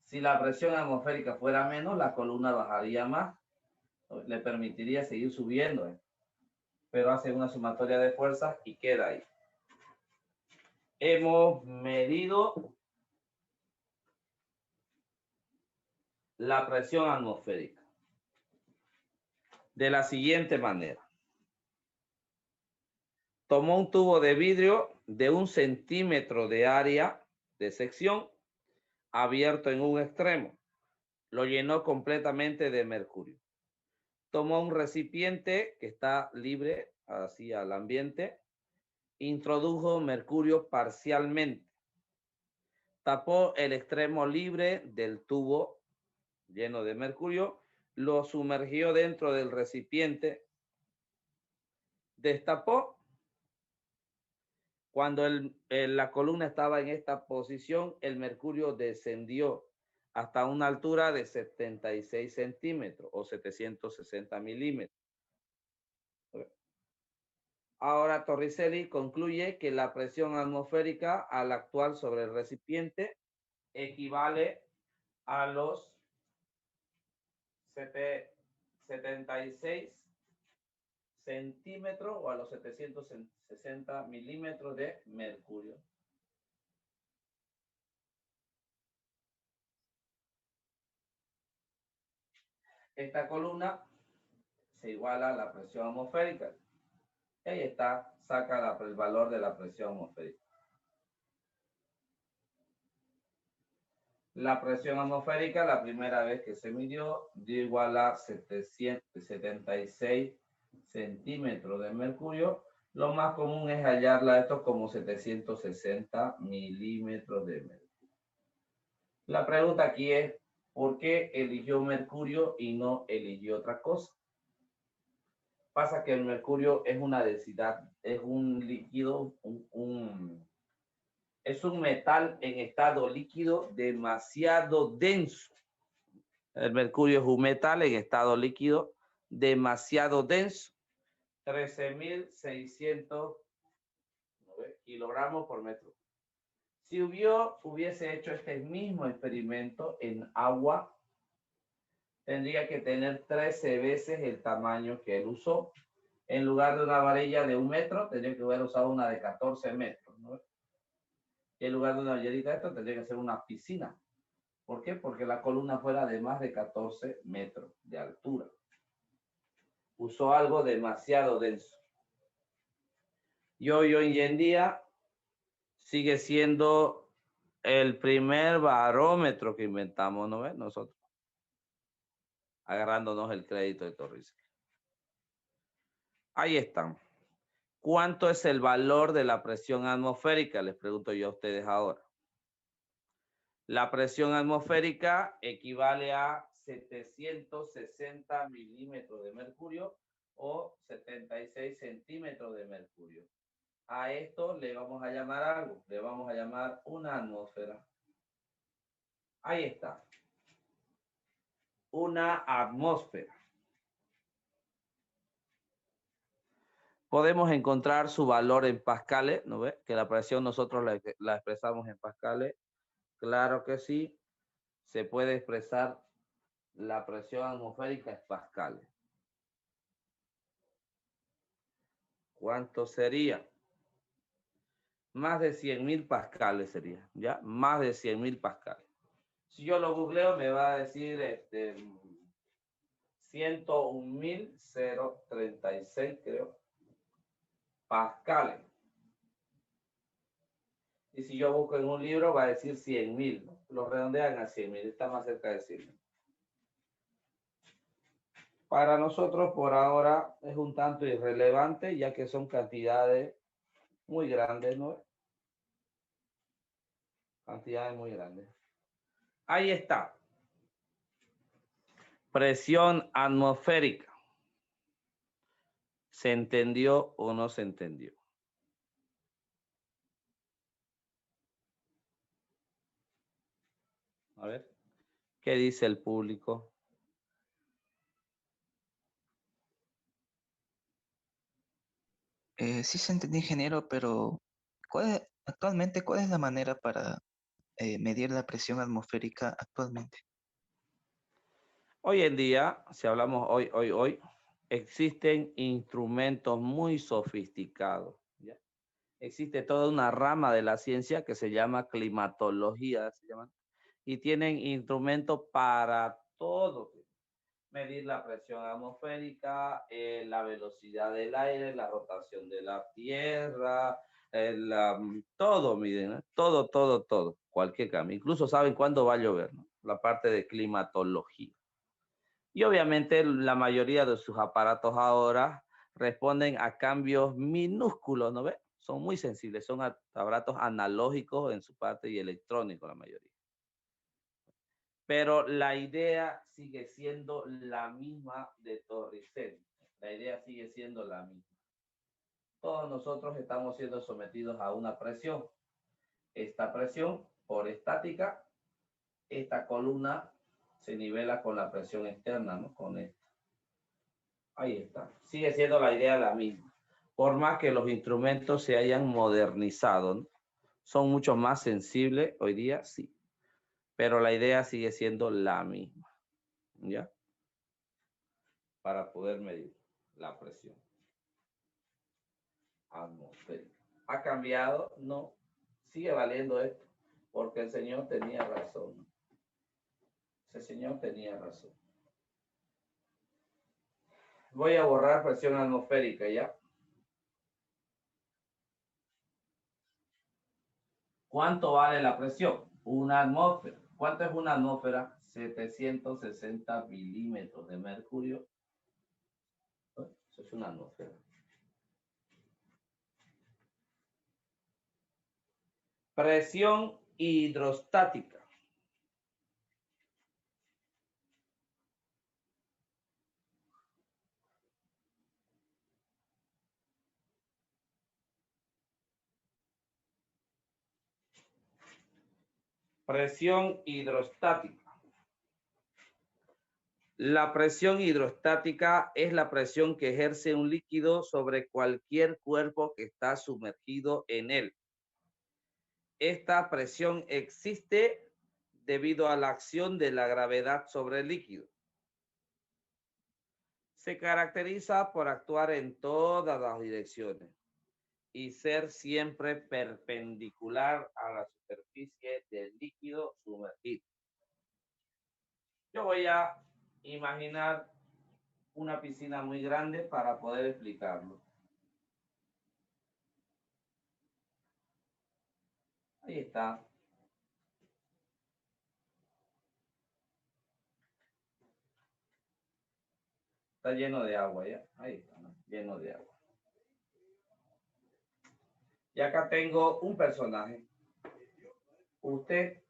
[SPEAKER 1] Si la presión atmosférica fuera menos, la columna bajaría más. Le permitiría seguir subiendo. Pero hace una sumatoria de fuerzas y queda ahí. Hemos medido la presión atmosférica de la siguiente manera. Tomó un tubo de vidrio de 1 centímetro de área de sección abierto en un extremo. Lo llenó completamente de mercurio. Tomó un recipiente que está libre así al ambiente. Introdujo mercurio parcialmente. Tapó el extremo libre del tubo lleno de mercurio. Lo sumergió dentro del recipiente. Destapó. Cuando la columna estaba en esta posición, el mercurio descendió hasta una altura de 76 centímetros o 760 milímetros. Ahora Torricelli concluye que la presión atmosférica al actuar sobre el recipiente equivale a los 76 centímetros o a los 760 milímetros de mercurio. Esta columna se iguala a la presión atmosférica. Ahí está, saca el valor de la presión atmosférica. La presión atmosférica, la primera vez que se midió, dio igual a 776 centímetros de mercurio Lo más común es hallarla esto como 760 milímetros de mercurio. La pregunta aquí es, ¿por qué eligió mercurio y no eligió otra cosa? Pasa que el mercurio es una densidad, es un líquido, es un metal en estado líquido demasiado denso. El mercurio es un metal en estado líquido demasiado denso. 13.600 kilogramos por metro. Si hubiese hecho este mismo experimento en agua, tendría que tener 13 veces el tamaño que él usó. En lugar de una varilla de 1 metro, tendría que haber usado una de 14 metros, ¿no? Y en lugar de una ballerita, esto tendría que ser una piscina. ¿Por qué? Porque la columna fuera de más de 14 metros de altura. Usó algo demasiado denso. Y hoy en día sigue siendo el primer barómetro que inventamos, ¿no ves? Nosotros, agarrándonos el crédito de Torricelli. Ahí están. ¿Cuánto es el valor de la presión atmosférica? Les pregunto yo a ustedes ahora. La presión atmosférica equivale a 760 milímetros de mercurio o 76 centímetros de mercurio. A esto le vamos a llamar algo, le vamos a llamar una atmósfera. Ahí está. Una atmósfera. Podemos encontrar su valor en pascales, ¿no ve? Que la presión nosotros la expresamos en pascales. Claro que sí. Se puede expresar la presión atmosférica en pascales. ¿Cuánto sería? Más de 100.000 pascales sería, ¿ya? Más de 100.000 pascales. Si yo lo googleo, me va a decir 101.036, creo, pascales. Y si yo busco en un libro, va a decir 100.000, ¿no? Lo redondean a 100.000, está más cerca de 100.000. Para nosotros, por ahora, es un tanto irrelevante, ya que son cantidades muy grandes, ¿no? Cantidades muy grandes. Ahí está. Presión atmosférica. ¿Se entendió o no se entendió? A ver, ¿qué dice el público?
[SPEAKER 4] Sí se entendió, ingeniero, pero actualmente, ¿cuál es la manera para medir la presión atmosférica actualmente?
[SPEAKER 1] Hoy en día, si hablamos hoy, existen instrumentos muy sofisticados, ¿ya? Existe toda una rama de la ciencia que se llama climatología, y tienen instrumentos para todo. Medir la presión atmosférica, la velocidad del aire, la rotación de la Tierra, todo miden, ¿no? Todo, cualquier cambio. Incluso saben cuándo va a llover, ¿no? La parte de climatología. Y obviamente la mayoría de sus aparatos ahora responden a cambios minúsculos, ¿no ves? Son muy sensibles, son aparatos analógicos en su parte y electrónicos la mayoría. Pero la idea sigue siendo la misma de Torricelli. La idea sigue siendo la misma. Todos nosotros estamos siendo sometidos a una presión. Esta presión, por estática, esta columna se nivela con la presión externa, ¿no? Con esta. Ahí está. Sigue siendo la idea la misma. Por más que los instrumentos se hayan modernizado, ¿no? Son mucho más sensibles hoy día, sí. Pero la idea sigue siendo la misma. ¿Ya? Para poder medir la presión atmosférica. ¿Ha cambiado? No. Sigue valiendo esto. Porque el Señor tenía razón. Ese Señor tenía razón. Voy a borrar presión atmosférica, ¿ya? ¿Cuánto vale la presión? Una atmósfera. ¿Cuánto es una atmósfera? 760 milímetros de mercurio. Eso es una atmósfera. Presión hidrostática. Presión hidrostática. La presión hidrostática es la presión que ejerce un líquido sobre cualquier cuerpo que está sumergido en él. Esta presión existe debido a la acción de la gravedad sobre el líquido. Se caracteriza por actuar en todas las direcciones y ser siempre perpendicular a la superficie del líquido sumergido. Yo voy a imaginar una piscina muy grande para poder explicarlo. Ahí está. Está lleno de agua, ¿ya? Ahí está, ¿no? Lleno de agua. Y acá tengo un personaje. Usted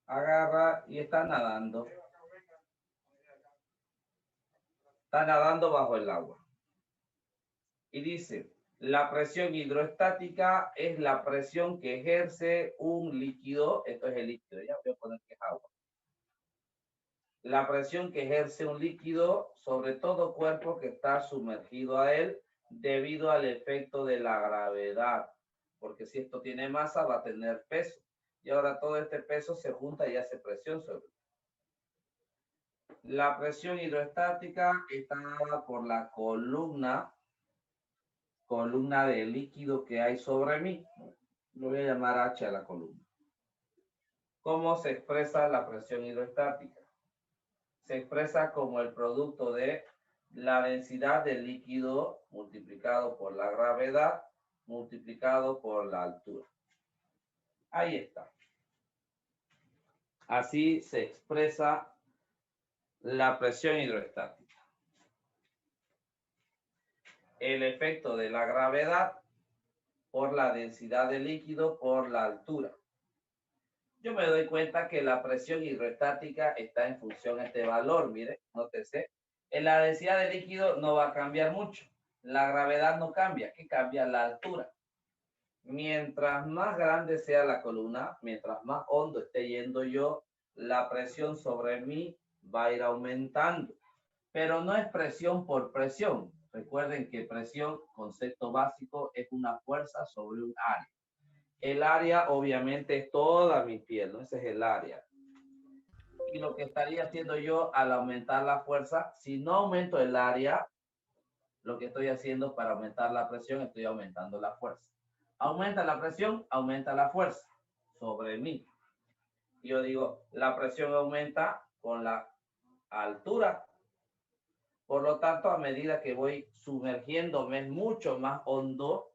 [SPEAKER 1] agarra y está nadando. Está nadando bajo el agua. Y dice, la presión hidrostática es la presión que ejerce un líquido. Esto es el líquido, ya voy a poner que es agua. La presión que ejerce un líquido sobre todo cuerpo que está sumergido a él debido al efecto de la gravedad. Porque si esto tiene masa, va a tener peso. Y ahora todo este peso se junta y hace presión sobre él. La presión hidrostática está dada por la columna de líquido que hay sobre mí. Lo voy a llamar H a la columna. ¿Cómo se expresa la presión hidrostática? Se expresa como el producto de la densidad del líquido multiplicado por la gravedad multiplicado por la altura. Ahí está. Así se expresa la presión hidrostática. El efecto de la gravedad por la densidad del líquido por la altura. Yo me doy cuenta que la presión hidrostática está en función a este valor. Mire, nótese. En la densidad del líquido no va a cambiar mucho. La gravedad no cambia. ¿Qué cambia? La altura. Mientras más grande sea la columna, mientras más hondo esté yendo yo, la presión sobre mí va a ir aumentando. Pero no es presión por presión. Recuerden que presión, concepto básico, es una fuerza sobre un área. El área obviamente es toda mi piel, ¿no? Ese es el área. Y lo que estaría haciendo yo al aumentar la fuerza, si no aumento el área, lo que estoy haciendo para aumentar la presión, estoy aumentando la fuerza. Aumenta la presión, aumenta la fuerza sobre mí. Yo digo, la presión aumenta con la altura. Por lo tanto, a medida que voy sumergiéndome mucho más hondo,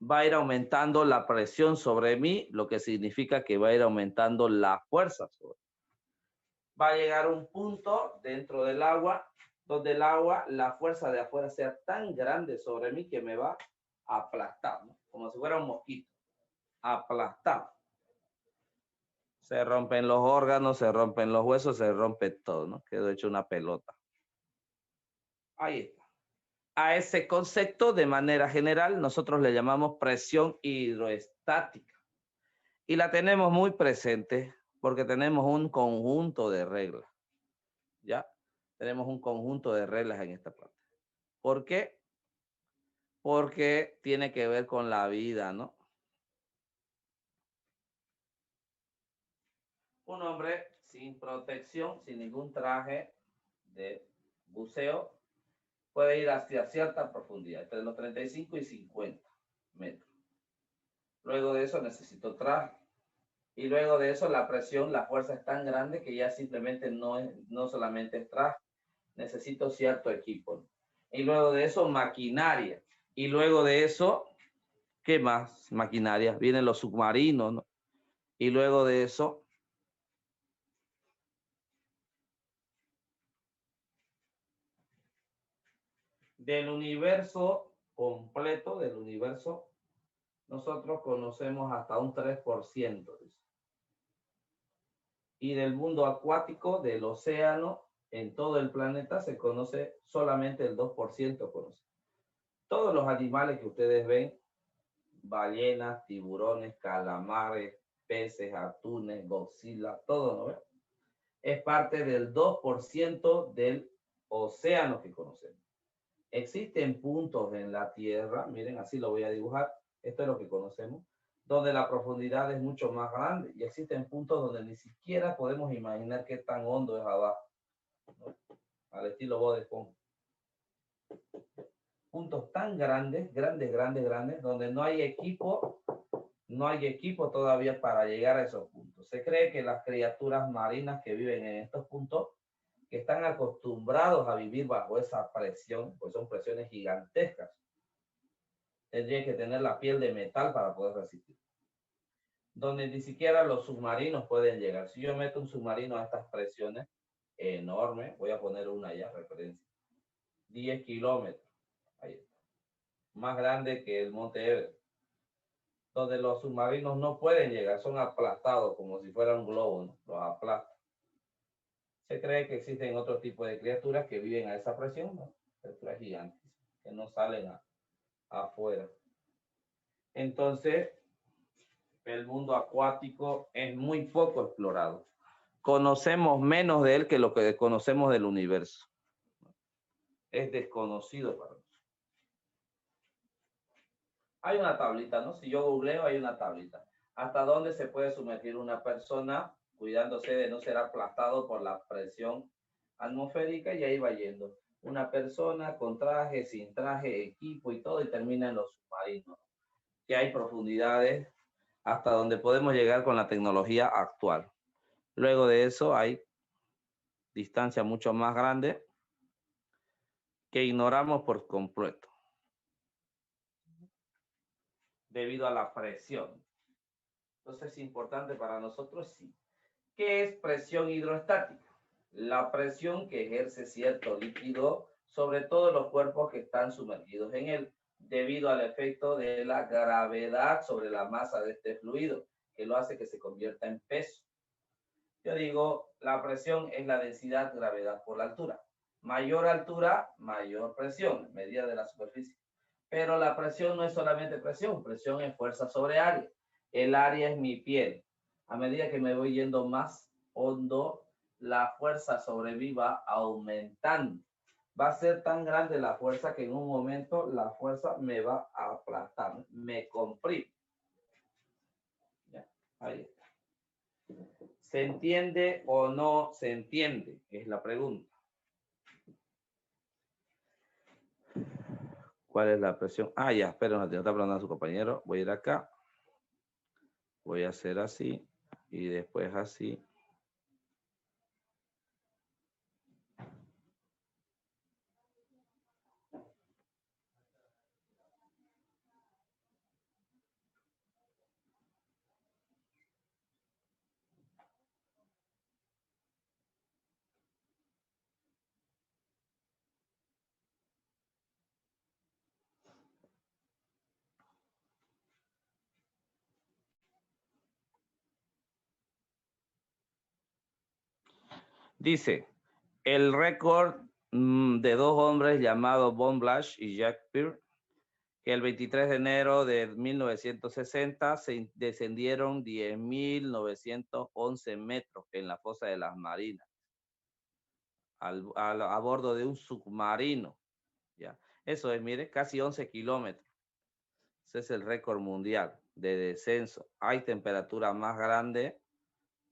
[SPEAKER 1] va a ir aumentando la presión sobre mí, lo que significa que va a ir aumentando la fuerza sobre mí. Va a llegar un punto dentro del agua, donde el agua, la fuerza de afuera sea tan grande sobre mí que me va a aplastar, ¿no? Como si fuera un mosquito, aplastar. Se rompen los órganos, se rompen los huesos, se rompe todo, ¿no? Quedó hecho una pelota. Ahí está. A ese concepto, de manera general, nosotros le llamamos presión hidroestática. Y la tenemos muy presente porque tenemos un conjunto de reglas. ¿Ya? Tenemos un conjunto de reglas en esta parte. ¿Por qué? Porque tiene que ver con la vida, ¿no? Un hombre sin protección, sin ningún traje de buceo, puede ir hacia cierta profundidad, entre los 35 y 50 metros. Luego de eso necesito traje. Y luego de eso la presión, la fuerza es tan grande que ya simplemente no solamente es traje, necesito cierto equipo, ¿no? Y luego de eso maquinaria. Y luego de eso, ¿qué más? Maquinaria. Vienen los submarinos, ¿no? Y luego de eso, del universo completo, del universo nosotros conocemos hasta un 3%. Dice. Y del mundo acuático, del océano, en todo el planeta se conoce solamente el 2% conoce. Todos los animales que ustedes ven, ballenas, tiburones, calamares, peces, atunes, Godzilla, todo, ¿no ven? Es parte del 2% del océano que conocemos. Existen puntos en la Tierra, miren, así lo voy a dibujar, esto es lo que conocemos, donde la profundidad es mucho más grande y existen puntos donde ni siquiera podemos imaginar qué tan hondo es abajo, ¿no? Al estilo Bob Esponja. Puntos tan grandes, grandes, donde no hay equipo todavía para llegar a esos puntos. Se cree que las criaturas marinas que viven en estos puntos, que están acostumbrados a vivir bajo esa presión, pues son presiones gigantescas, tendrían que tener la piel de metal para poder resistir. Donde ni siquiera los submarinos pueden llegar. Si yo meto un submarino a estas presiones enormes, voy a poner una ya, referencia, 10 kilómetros, ahí está, más grande que el Monte Everest, donde los submarinos no pueden llegar, son aplastados como si fuera un globo, ¿no? Los aplastan. Se cree que existen otro tipo de criaturas que viven a esa presión, ¿no? Criaturas gigantes, que no salen afuera. Entonces, el mundo acuático es muy poco explorado. Conocemos menos de él que lo que conocemos del universo. Es desconocido para nosotros. Hay una tablita, ¿no? Si yo googleo, hay una tablita. ¿Hasta dónde se puede sumergir una persona cuidándose de no ser aplastado por la presión atmosférica? Y ahí va yendo. Una persona con traje, sin traje, equipo y todo, y termina en los submarinos. Que hay profundidades hasta donde podemos llegar con la tecnología actual. Luego de eso hay distancias mucho más grandes que ignoramos por completo debido a la presión. Entonces es importante para nosotros, sí. ¿Qué es presión hidrostática? La presión que ejerce cierto líquido sobre todos los cuerpos que están sumergidos en él, debido al efecto de la gravedad sobre la masa de este fluido, que lo hace que se convierta en peso. Yo digo, la presión es la densidad gravedad por la altura. Mayor altura, mayor presión, medida de la superficie. Pero la presión no es solamente presión es fuerza sobre área. El área es mi piel. A medida que me voy yendo más hondo, la fuerza sobre mí va aumentando. Va a ser tan grande la fuerza que en un momento la fuerza me va a aplastar, me comprime. Ya, ahí está. ¿Se entiende o no se entiende? Es la pregunta. ¿Cuál es la presión? Ah, ya, espera, no está preguntando a su compañero. Voy a ir acá. Voy a hacer así y después así. Dice, el récord de dos hombres llamados Von Blasch y Jack Peer, que el 23 de enero de 1960 se descendieron 10.911 metros en la fosa de las Marinas, a bordo de un submarino. ¿Ya? Eso es, mire, casi 11 kilómetros. Ese es el récord mundial de descenso. ¿Hay temperatura más grande?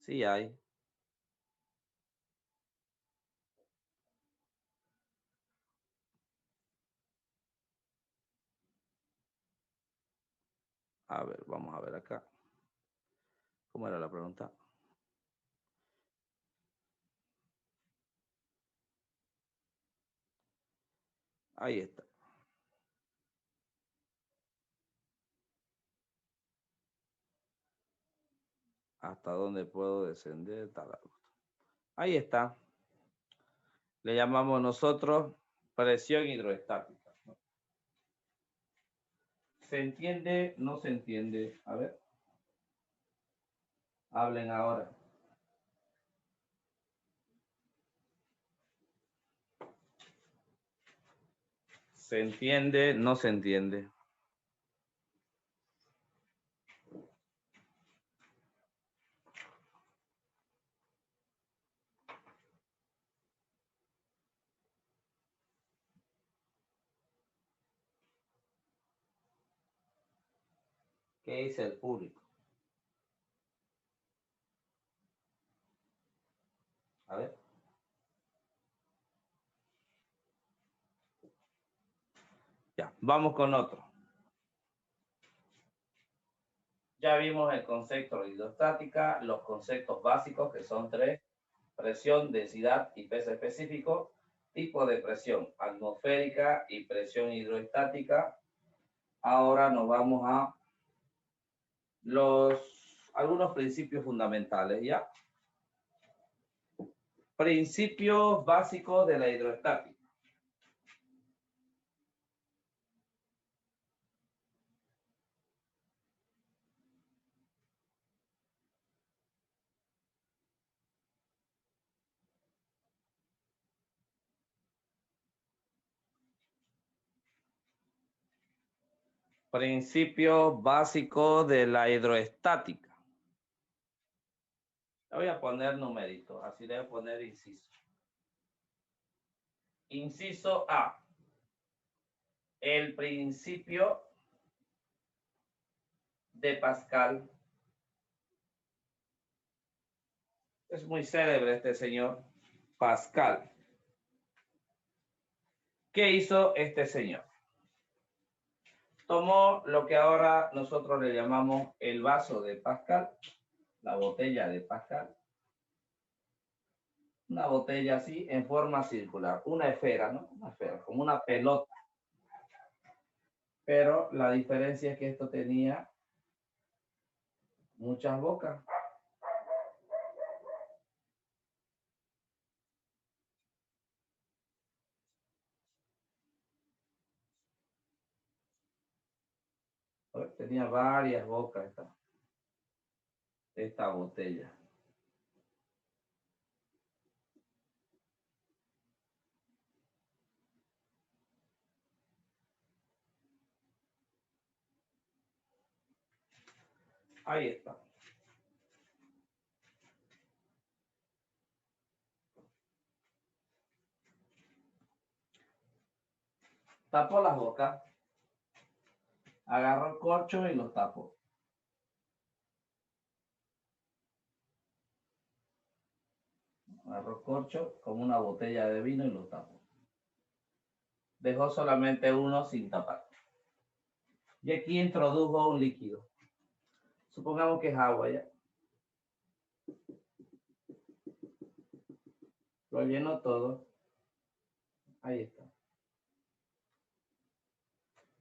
[SPEAKER 1] Sí hay. A ver, vamos a ver acá. ¿Cómo era la pregunta? Ahí está. ¿Hasta dónde puedo descender? Ahí está. Le llamamos nosotros presión hidroestática, ¿no? ¿Se entiende? ¿No se entiende? A ver. Hablen ahora. ¿Se entiende? ¿No se entiende? ¿Qué dice el público? A ver. Ya, vamos con otro. Ya vimos el concepto de hidrostática, los conceptos básicos que son tres: presión, densidad y peso específico, tipo de presión atmosférica y presión hidroestática. Ahora nos vamos a algunos principios fundamentales, ¿ya? Principios básicos de la hidroestática. Principio básico de la hidroestática. Le voy a poner numeritos, así le voy a poner inciso. Inciso A. El principio de Pascal. Es muy célebre este señor, Pascal. ¿Qué hizo este señor? Tomó lo que ahora nosotros le llamamos el vaso de Pascal, la botella de Pascal. Una botella así en forma circular, una esfera, ¿no? Una esfera, como una pelota. Pero la diferencia es que esto tenía muchas bocas. Tenía varias bocas esta botella. Ahí está. Tapó las bocas, agarró el corcho y los tapó. Agarró el corcho como una botella de vino y los tapó. Dejó solamente uno sin tapar. Y aquí introdujo un líquido. Supongamos que es agua ya. Lo llenó todo. Ahí está.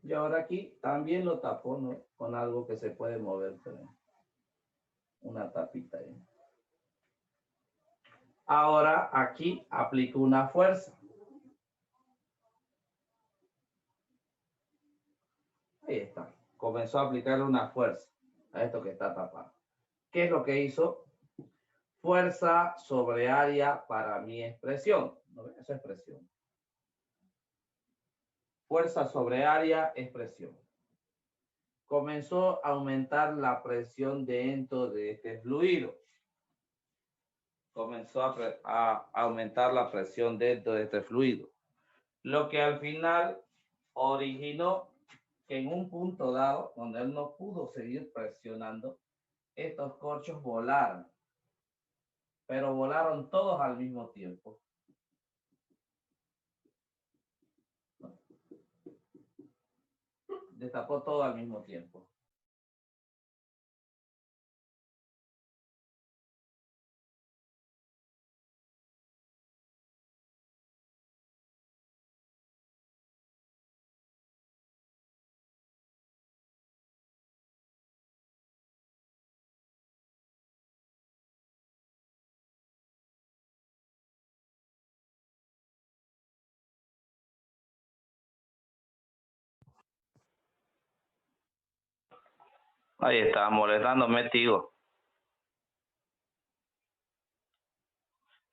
[SPEAKER 1] Y ahora aquí también lo tapó, ¿no? Con algo que se puede mover. Una tapita ahí. Ahora aquí aplico una fuerza. Ahí está. Comenzó a aplicar una fuerza a esto que está tapado. ¿Qué es lo que hizo? Fuerza sobre área para mi expresión. ¿No ven? Esa expresión. Fuerza sobre área, expresión. Comenzó a aumentar la presión dentro de este fluido. Comenzó a aumentar la presión dentro de este fluido. Lo que al final originó que en un punto dado, donde él no pudo seguir presionando, estos corchos volaron. Pero volaron todos al mismo tiempo. Destapó todo al mismo tiempo. Ahí está, molestándome, Tigo.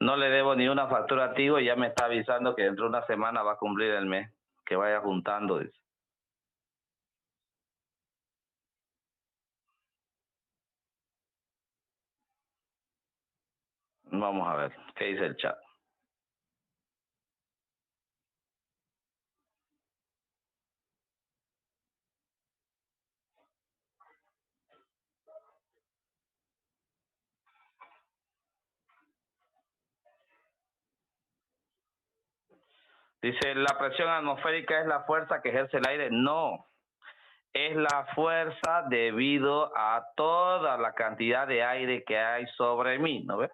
[SPEAKER 1] No le debo ni una factura a Tigo y ya me está avisando que dentro de una semana va a cumplir el mes. Que vaya juntando, dice. Vamos a ver qué dice el chat. Dice, ¿la presión atmosférica es la fuerza que ejerce el aire? No, es la fuerza debido a toda la cantidad de aire que hay sobre mí, ¿no ves?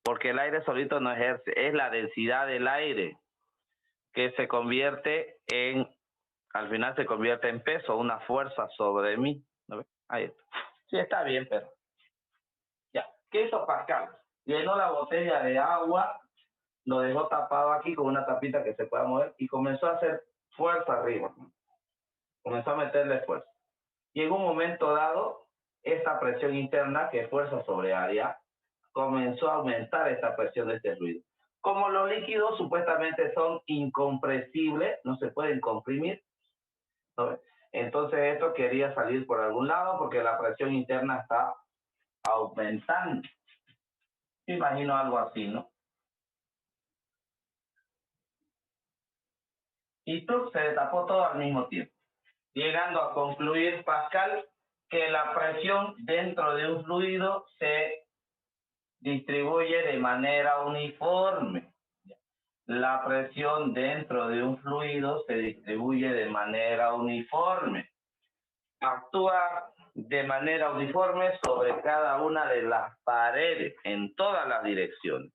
[SPEAKER 1] Porque el aire solito no ejerce, es la densidad del aire que se convierte en, al final se convierte en peso, una fuerza sobre mí, ¿no ves? Ahí está. Sí, está bien, pero ya. ¿Qué hizo Pascal? Llenó la botella de agua, lo dejó tapado aquí con una tapita que se pueda mover y comenzó a hacer fuerza arriba, ¿no? Comenzó a meterle fuerza. Y en un momento dado, esta presión interna, que es fuerza sobre área, comenzó a aumentar esta presión de este fluido. Como los líquidos supuestamente son incompresibles, no se pueden comprimir, ¿no? Entonces esto quería salir por algún lado porque la presión interna está aumentando. Me imagino algo así, ¿no? Y se destapó todo al mismo tiempo, llegando a concluir Pascal que la presión dentro de un fluido se distribuye de manera uniforme. La presión dentro de un fluido se distribuye de manera uniforme. Actúa de manera uniforme sobre cada una de las paredes, en todas las direcciones.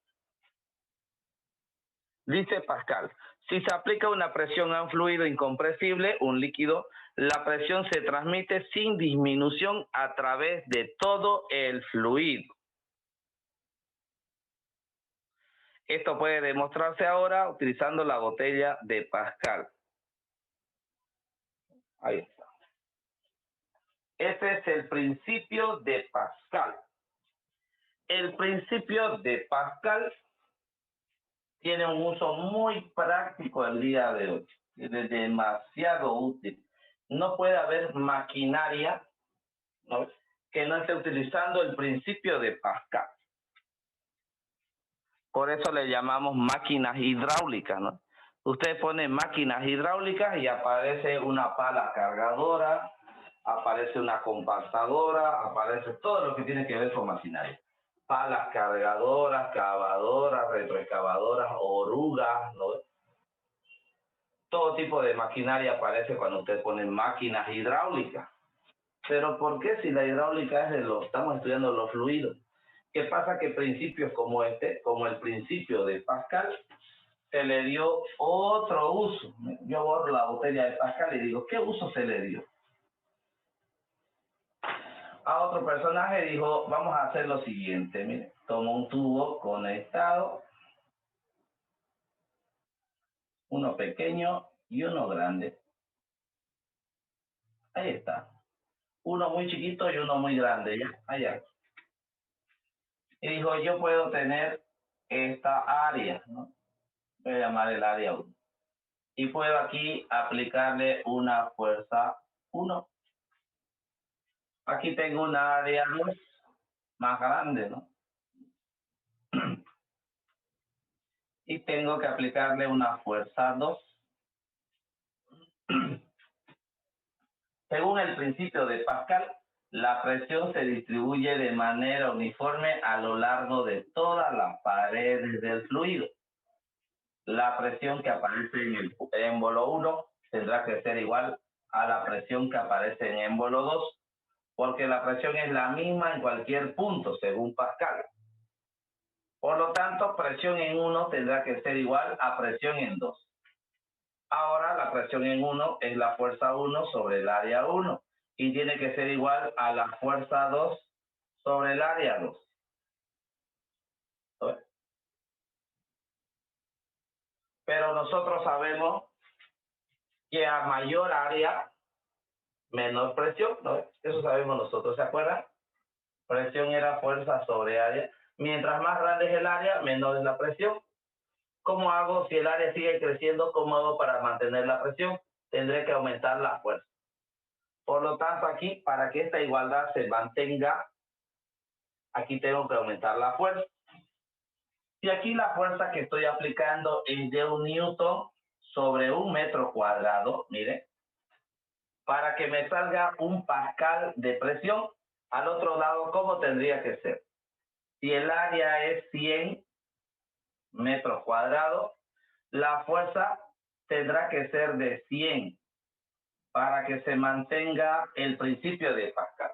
[SPEAKER 1] Dice Pascal, si se aplica una presión a un fluido incompresible, un líquido, la presión se transmite sin disminución a través de todo el fluido. Esto puede demostrarse ahora utilizando la botella de Pascal. Ahí está. Este es el principio de Pascal. El principio de Pascal tiene un uso muy práctico el día de hoy. Es demasiado útil. No puede haber maquinaria, ¿no?, que no esté utilizando el principio de Pascal. Por eso le llamamos máquinas hidráulicas, ¿no? Usted pone máquinas hidráulicas y aparece una pala cargadora, aparece una compactadora, aparece todo lo que tiene que ver con maquinaria. Palas cargadoras, cavadoras, retroexcavadoras, orugas, ¿no? Todo tipo de maquinaria aparece cuando usted pone máquinas hidráulicas. Pero ¿por qué si la hidráulica es estamos estudiando los fluidos? ¿Qué pasa? Que principios como este, como el principio de Pascal, se le dio otro uso. Yo borro la botella de Pascal y digo, ¿qué uso se le dio? A otro personaje dijo, vamos a hacer lo siguiente, mire, toma un tubo conectado, uno pequeño y uno grande. Ahí está. Uno muy chiquito y uno muy grande, ya, allá. Y dijo, yo puedo tener esta área, ¿no? Voy a llamar el área 1. Y puedo aquí aplicarle una fuerza 1. Aquí tengo una área 2 más grande, ¿no? Y tengo que aplicarle una fuerza 2. Según el principio de Pascal, la presión se distribuye de manera uniforme a lo largo de todas las paredes del fluido. La presión que aparece en el émbolo 1 tendrá que ser igual a la presión que aparece en émbolo 2, porque la presión es la misma en cualquier punto, según Pascal. Por lo tanto, presión en 1 tendrá que ser igual a presión en 2. Ahora la presión en 1 es la fuerza 1 sobre el área 1 y tiene que ser igual a la fuerza 2 sobre el área 2. Pero nosotros sabemos que a mayor área, menor presión, ¿no? Eso sabemos nosotros, ¿se acuerdan? Presión era fuerza sobre área. Mientras más grande es el área, menor es la presión. ¿Cómo hago si el área sigue creciendo? ¿Cómo hago para mantener la presión? Tendré que aumentar la fuerza. Por lo tanto, aquí, para que esta igualdad se mantenga, aquí tengo que aumentar la fuerza. Y aquí la fuerza que estoy aplicando es de 1 newton sobre 1 metro cuadrado, mire, para que me salga 1 pascal de presión. Al otro lado, ¿cómo tendría que ser? Si el área es 100 metros cuadrados, la fuerza tendrá que ser de 100 para que se mantenga el principio de Pascal.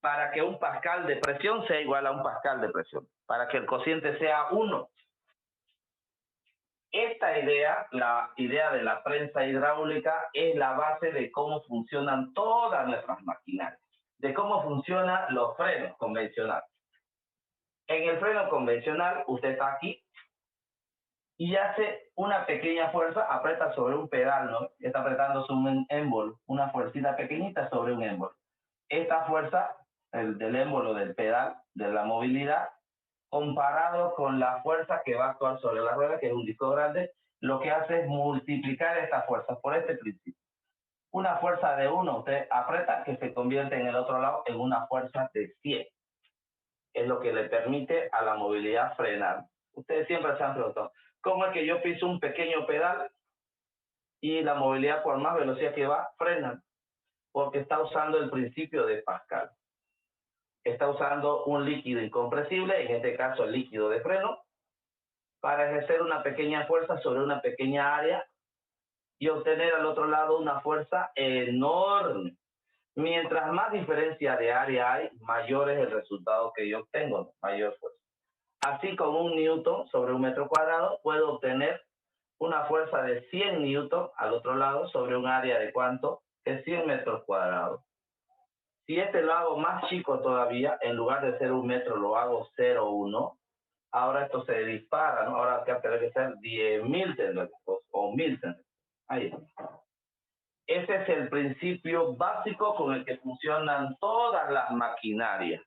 [SPEAKER 1] Para que 1 pascal de presión sea igual a 1 pascal de presión. Para que el cociente sea 1. Esta idea, la idea de la prensa hidráulica, es la base de cómo funcionan todas nuestras maquinarias, de cómo funcionan los frenos convencionales. En el freno convencional, usted está aquí y hace una pequeña fuerza, aprieta sobre un pedal, ¿no? Está apretando sobre un émbolo, una fuercita pequeñita sobre un émbolo. Esta fuerza, el del émbolo del pedal, de la movilidad, comparado con la fuerza que va a actuar sobre la rueda, que es un disco grande, lo que hace es multiplicar esta fuerza por este principio. Una fuerza de 1, usted aprieta, que se convierte en el otro lado en una fuerza de 100. Es lo que le permite a la movilidad frenar. Ustedes siempre se han preguntado, ¿cómo es que yo piso un pequeño pedal y la movilidad por más velocidad que va, frena? Porque está usando el principio de Pascal. Está usando un líquido incompresible, en este caso el líquido de freno, para ejercer una pequeña fuerza sobre una pequeña área y obtener al otro lado una fuerza enorme. Mientras más diferencia de área hay, mayor es el resultado que yo obtengo, mayor fuerza. Así como 1 newton sobre 1 metro cuadrado, puedo obtener una fuerza de 100 newton al otro lado sobre un área de ¿cuánto? De 100 metros cuadrados. Si este lo hago más chico todavía, en lugar de ser 1 metro lo hago 0,1, ahora esto se dispara, ¿no? Ahora tendrá que ser 10.000 centímetros o 1.000 centímetros. Ahí está. Ese es el principio básico con el que funcionan todas las maquinarias.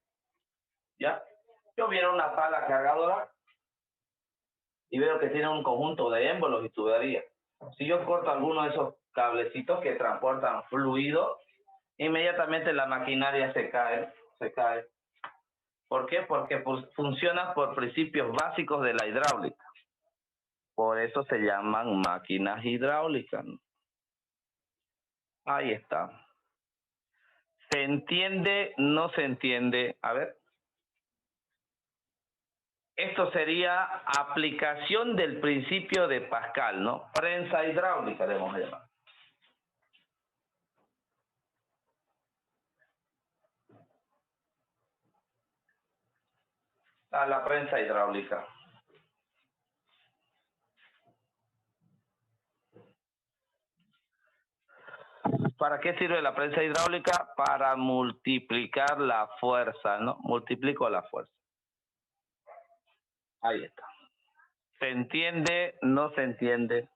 [SPEAKER 1] ¿Ya? Yo viera una pala cargadora y veo que tiene un conjunto de émbolos y tuberías. Si yo corto alguno de esos cablecitos que transportan fluido, inmediatamente la maquinaria se cae. ¿Por qué? Porque funciona por principios básicos de la hidráulica. Por eso se llaman máquinas hidráulicas. Ahí está. ¿Se entiende? ¿No se entiende? A ver. Esto sería aplicación del principio de Pascal, ¿no? Prensa hidráulica, le vamos a llamar. A la prensa hidráulica. ¿Para qué sirve la prensa hidráulica? Para multiplicar la fuerza, ¿no? Multiplico la fuerza. Ahí está. ¿Se entiende? ¿No se entiende?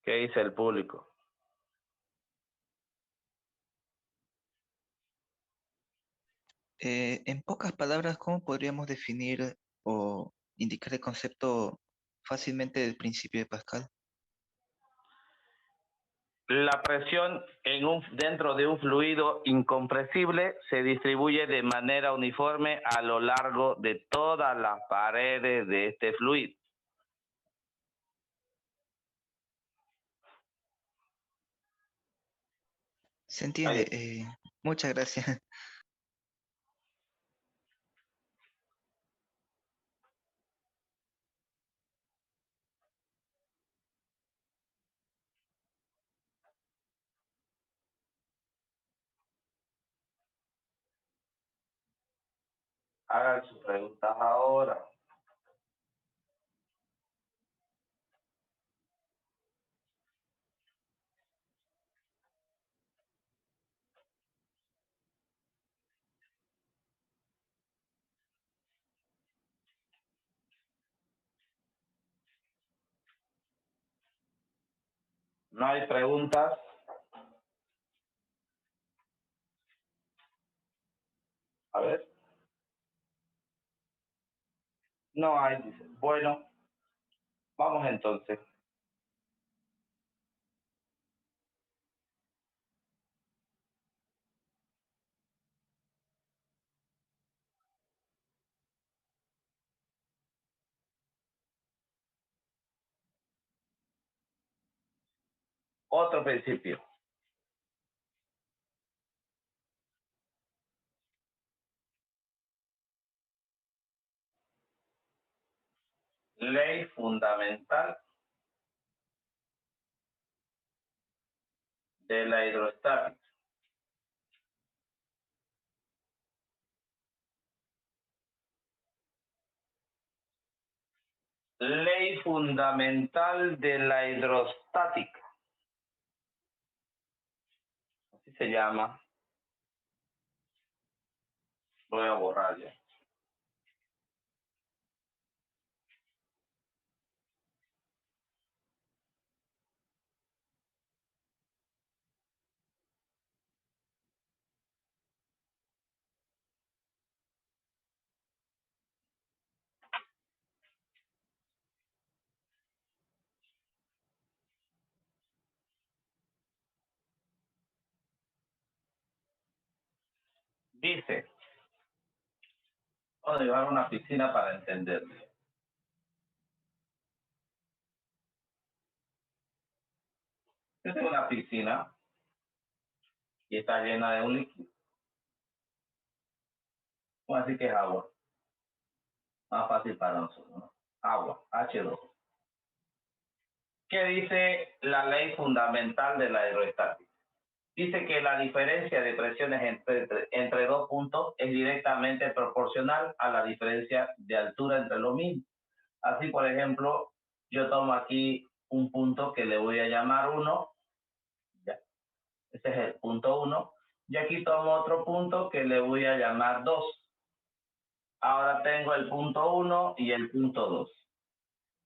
[SPEAKER 1] ¿Qué dice el público?
[SPEAKER 4] En pocas palabras, ¿cómo podríamos definir o indicar el concepto fácilmente del principio de Pascal?
[SPEAKER 1] La presión dentro de un fluido incompresible se distribuye de manera uniforme a lo largo de todas las paredes de este fluido.
[SPEAKER 4] Se entiende. Muchas gracias.
[SPEAKER 1] Hagan sus preguntas ahora. No hay preguntas. A ver. No hay, dice. Bueno, vamos entonces. Otro principio. Ley fundamental de la hidrostática. Ley fundamental de la hidrostática. Así se llama. Lo voy a borrar ya. Dice, vamos a llevar una piscina para entenderlo. Yo tengo una piscina y está llena de un líquido. Así que es agua. Más fácil para nosotros, ¿no? Agua, H2. ¿Qué dice la ley fundamental de la hidroestática? Dice que la diferencia de presiones entre dos puntos es directamente proporcional a la diferencia de altura entre los mismos. Así, por ejemplo, yo tomo aquí un punto que le voy a llamar 1. Ya. Ese es el punto 1. Y aquí tomo otro punto que le voy a llamar 2. Ahora tengo el punto 1 y el punto 2.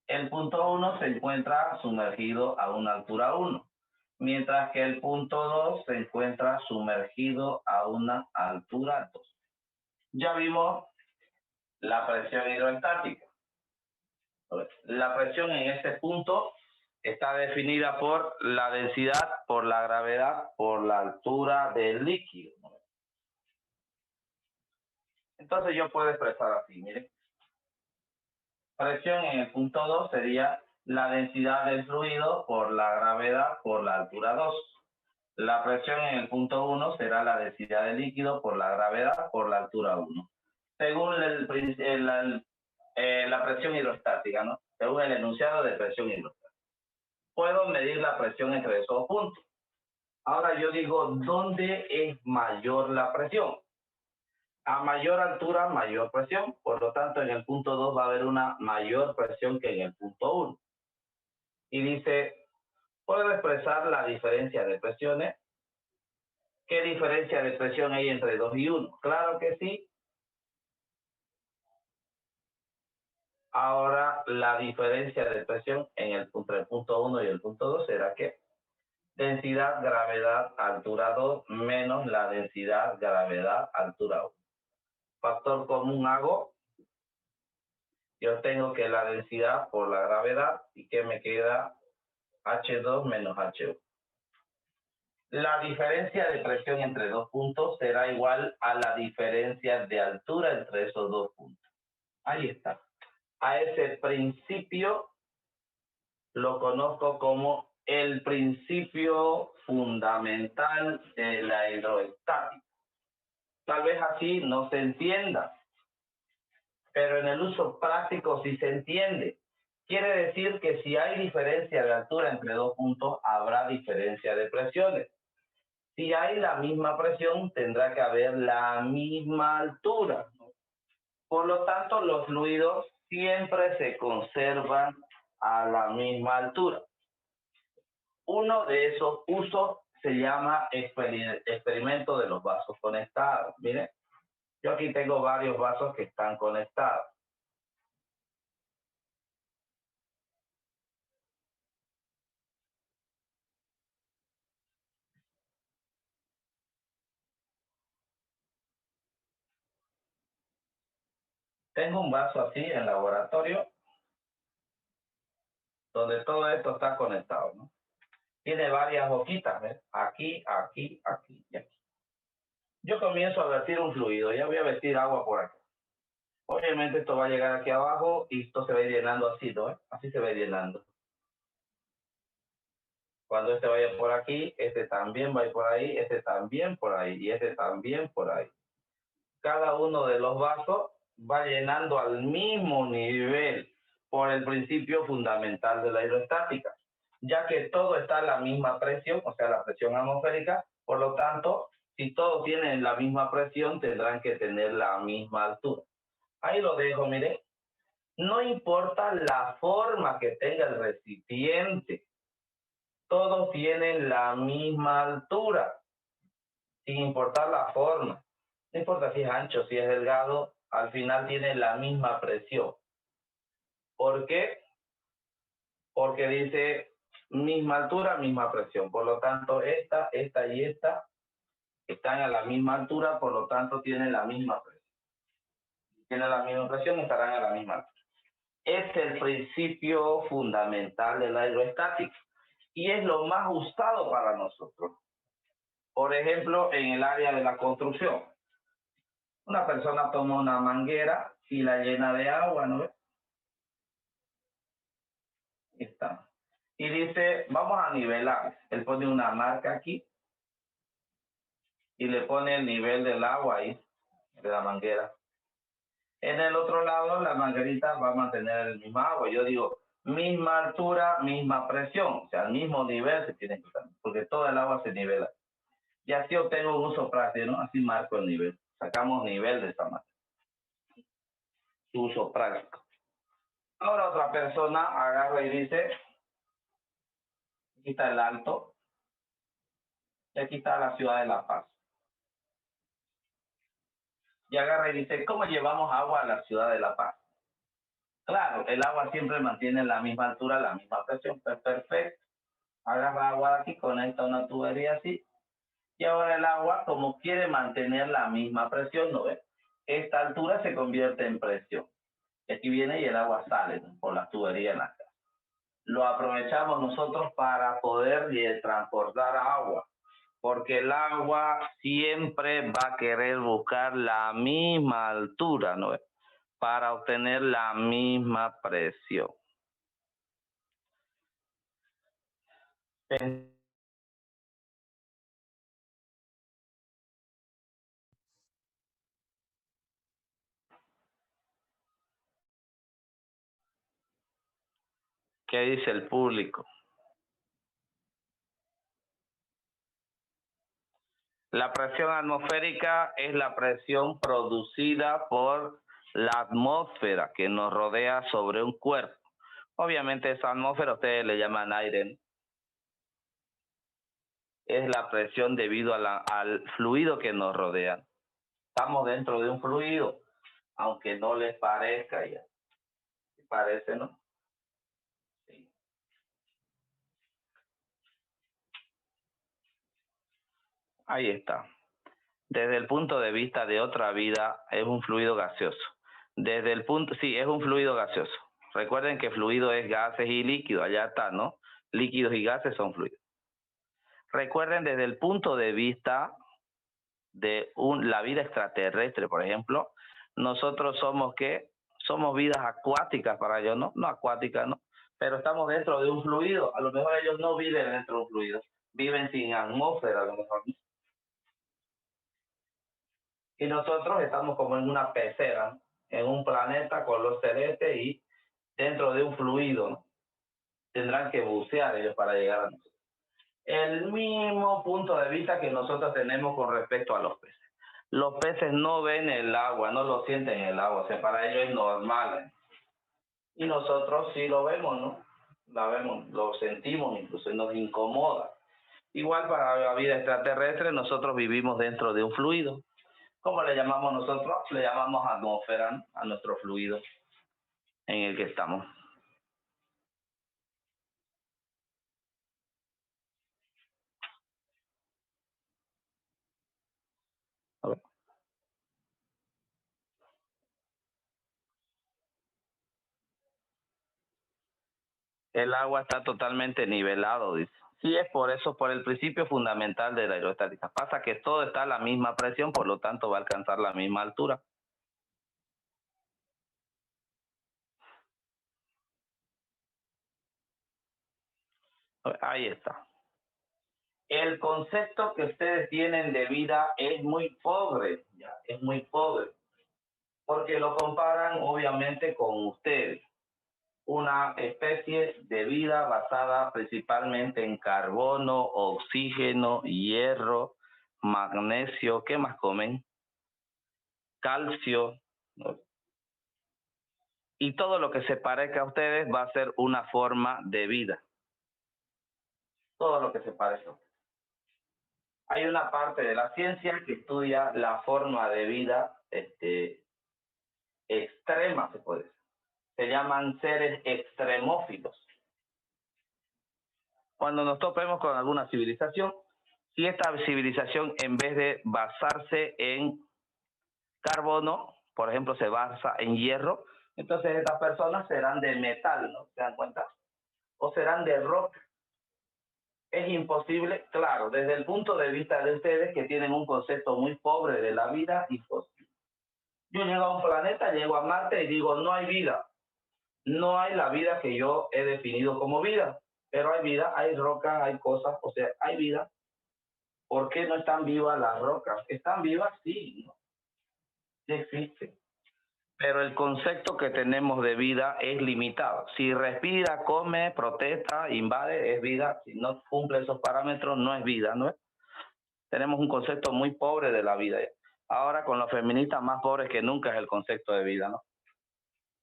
[SPEAKER 1] El punto 1 se encuentra sumergido a una altura 1, mientras que el punto 2 se encuentra sumergido a una altura 2. Ya vimos la presión hidroestática. La presión en este punto está definida por la densidad, por la gravedad, por la altura del líquido. Entonces yo puedo expresar así, miren. Presión en el punto 2 sería la densidad del fluido por la gravedad por la altura 2. La presión en el punto 1 será la densidad del líquido por la gravedad por la altura 1. Según la presión hidrostática, ¿no? Según el enunciado de presión hidrostática. Puedo medir la presión entre esos puntos. Ahora yo digo, ¿dónde es mayor la presión? A mayor altura, mayor presión. Por lo tanto, en el punto 2 va a haber una mayor presión que en el punto 1. Y dice, ¿puedo expresar la diferencia de presiones? ¿Qué diferencia de presión hay entre 2 y 1? Claro que sí. Ahora, la diferencia de presión entre el punto 1 y el punto 2 será que densidad, gravedad, altura 2 menos la densidad, gravedad, altura 1. Factor común hago. Yo tengo que la densidad por la gravedad y que me queda H2 menos H1. La diferencia de presión entre dos puntos será igual a la diferencia de altura entre esos dos puntos. Ahí está. A ese principio lo conozco como el principio fundamental de la hidroestática. Tal vez así no se entienda, pero en el uso práctico sí se entiende. Quiere decir que si hay diferencia de altura entre dos puntos, habrá diferencia de presiones. Si hay la misma presión, tendrá que haber la misma altura. Por lo tanto, los fluidos siempre se conservan a la misma altura. Uno de esos usos se llama experimento de los vasos conectados. Miren, yo aquí tengo varios vasos que están conectados. Tengo un vaso así en laboratorio donde todo esto está conectado, ¿no? Tiene varias boquitas, ¿ves? Aquí, aquí, aquí y aquí. Yo comienzo a vertir un fluido, ya voy a vertir agua por acá. Obviamente esto va a llegar aquí abajo y esto se va a ir llenando así, ¿no? Así se va a ir llenando. Cuando este vaya por aquí, este también va a ir por ahí, este también por ahí y este también por ahí. Cada uno de los vasos va llenando al mismo nivel por el principio fundamental de la hidroestática, ya que todo está a la misma presión, o sea, la presión atmosférica, por lo tanto, si todos tienen la misma presión, tendrán que tener la misma altura. Ahí lo dejo, mire. No importa la forma que tenga el recipiente, todos tienen la misma altura, sin importar la forma. No importa si es ancho, si es delgado, al final tiene la misma presión. ¿Por qué? Porque dice misma altura, misma presión. Por lo tanto, esta y esta están a la misma altura, por lo tanto tienen la misma presión. Si tienen la misma presión, estarán a la misma altura. Es el principio fundamental de la aeroestática y es lo más usado para nosotros. Por ejemplo, en el área de la construcción. Una persona toma una manguera y la llena de agua, ¿no ves? Ahí está. Y dice, vamos a nivelar. Él pone una marca aquí y le pone el nivel del agua ahí, de la manguera. En el otro lado, la manguerita va a mantener el mismo agua. Yo digo, misma altura, misma presión. O sea, al mismo nivel se tiene que estar, porque todo el agua se nivela. Y así obtengo un uso práctico, ¿no? Así marco el nivel. Sacamos nivel de esta manera. Uso práctico. Ahora otra persona agarra y dice, aquí está el Alto, y aquí está la ciudad de La Paz. Y agarra y dice, ¿cómo llevamos agua a la ciudad de La Paz? Claro, el agua siempre mantiene la misma altura, la misma presión, pues perfecto. Agarra agua de aquí, conecta una tubería así, y ahora el agua, como quiere mantener la misma presión, ¿no ves? Esta altura se convierte en presión. Y aquí viene y el agua sale, ¿no? Por la tubería en la casa. Lo aprovechamos nosotros para poder transportar agua, porque el agua siempre va a querer buscar la misma altura, ¿no? Para obtener la misma presión. ¿Qué dice el público? La presión atmosférica es la presión producida por la atmósfera que nos rodea sobre un cuerpo. Obviamente esa atmósfera ustedes le llaman aire, ¿no? Es la presión debido a al fluido que nos rodea. Estamos dentro de un fluido, aunque no les parezca ya. Parece, ¿no? Sí. Ahí está. Desde el punto de vista de otra vida, es un fluido gaseoso. Desde el punto, sí, es un fluido gaseoso. Recuerden que fluido es gases y líquidos, allá está, ¿no? Líquidos y gases son fluidos. Recuerden desde el punto de vista de la vida extraterrestre, por ejemplo, nosotros somos ¿qué? Somos vidas acuáticas para ellos, ¿no? No acuáticas, ¿no? Pero estamos dentro de un fluido. A lo mejor ellos no viven dentro de un fluido, viven sin atmósfera, a lo mejor. Y nosotros estamos como en una pecera, ¿no? En un planeta color celeste y dentro de un fluido, ¿no? Tendrán que bucear ellos para llegar a nosotros. El mismo punto de vista que nosotros tenemos con respecto a los peces. Los peces no ven el agua, no lo sienten en el agua, o sea, para ellos es normal, ¿eh? Y nosotros sí lo vemos, ¿no? La vemos, lo sentimos, incluso nos incomoda. Igual para la vida extraterrestre, nosotros vivimos dentro de un fluido. ¿Cómo le llamamos nosotros? Le llamamos atmósfera, ¿no? A nuestro fluido en el que estamos. A ver. El agua está totalmente nivelado, dice. Sí, es por eso, por el principio fundamental de la hidrostática. Pasa que todo está a la misma presión, por lo tanto va a alcanzar la misma altura. Ahí está. El concepto que ustedes tienen de vida es muy pobre, ¿ya? Es muy pobre, porque lo comparan obviamente con ustedes. Una especie de vida basada principalmente en carbono, oxígeno, hierro, magnesio, ¿qué más comen? Calcio, ¿no? Y todo lo que se parezca a ustedes va a ser una forma de vida. Todo lo que se parezca. Hay una parte de la ciencia que estudia la forma de vida extrema, se puede decir. Se llaman seres extremófilos. Cuando nos topemos con alguna civilización, si esta civilización en vez de basarse en carbono, por ejemplo, se basa en hierro, entonces estas personas serán de metal, ¿no? ¿Se dan cuenta? O serán de roca. Es imposible, claro, desde el punto de vista de ustedes que tienen un concepto muy pobre de la vida, imposible. Yo llego a un planeta, llego a Marte y digo, no hay vida. No hay la vida que yo he definido como vida, pero hay vida, hay rocas, hay cosas, o sea, hay vida. ¿Por qué no están vivas las rocas? ¿Están vivas? Sí, ¿no? Sí existen. Pero el concepto que tenemos de vida es limitado. Si respira, come, protesta, invade, es vida. Si no cumple esos parámetros, no es vida, ¿no es? Tenemos un concepto muy pobre de la vida. Ahora con los feministas más pobres que nunca es el concepto de vida, ¿no?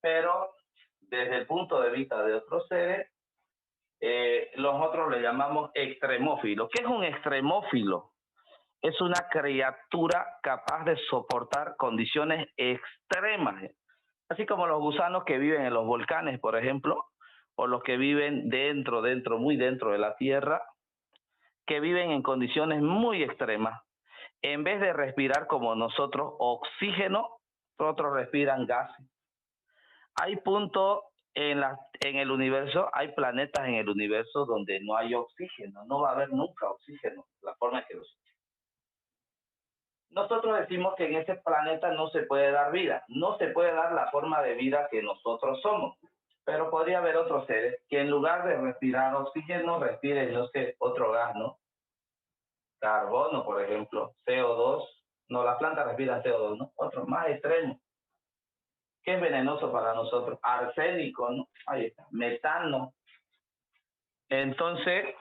[SPEAKER 1] Pero desde el punto de vista de otros seres, nosotros le llamamos extremófilo. ¿Qué es un extremófilo? Es una criatura capaz de soportar condiciones extremas, así como los gusanos que viven en los volcanes, por ejemplo, o los que viven muy dentro de la tierra, que viven en condiciones muy extremas. En vez de respirar como nosotros oxígeno, otros respiran gases. Hay puntos en el universo, hay planetas en el universo donde no hay oxígeno, no va a haber nunca oxígeno, la forma en que los... Nosotros decimos que en ese planeta no se puede dar vida, no se puede dar la forma de vida que nosotros somos, pero podría haber otros seres que en lugar de respirar oxígeno, respiren, no sé, otro gas, ¿no? Carbono, por ejemplo, CO2, no, las plantas respiran CO2, ¿no? Otro más extremo, que es venenoso para nosotros, arsénico, ¿no? Ahí está, metano. Entonces,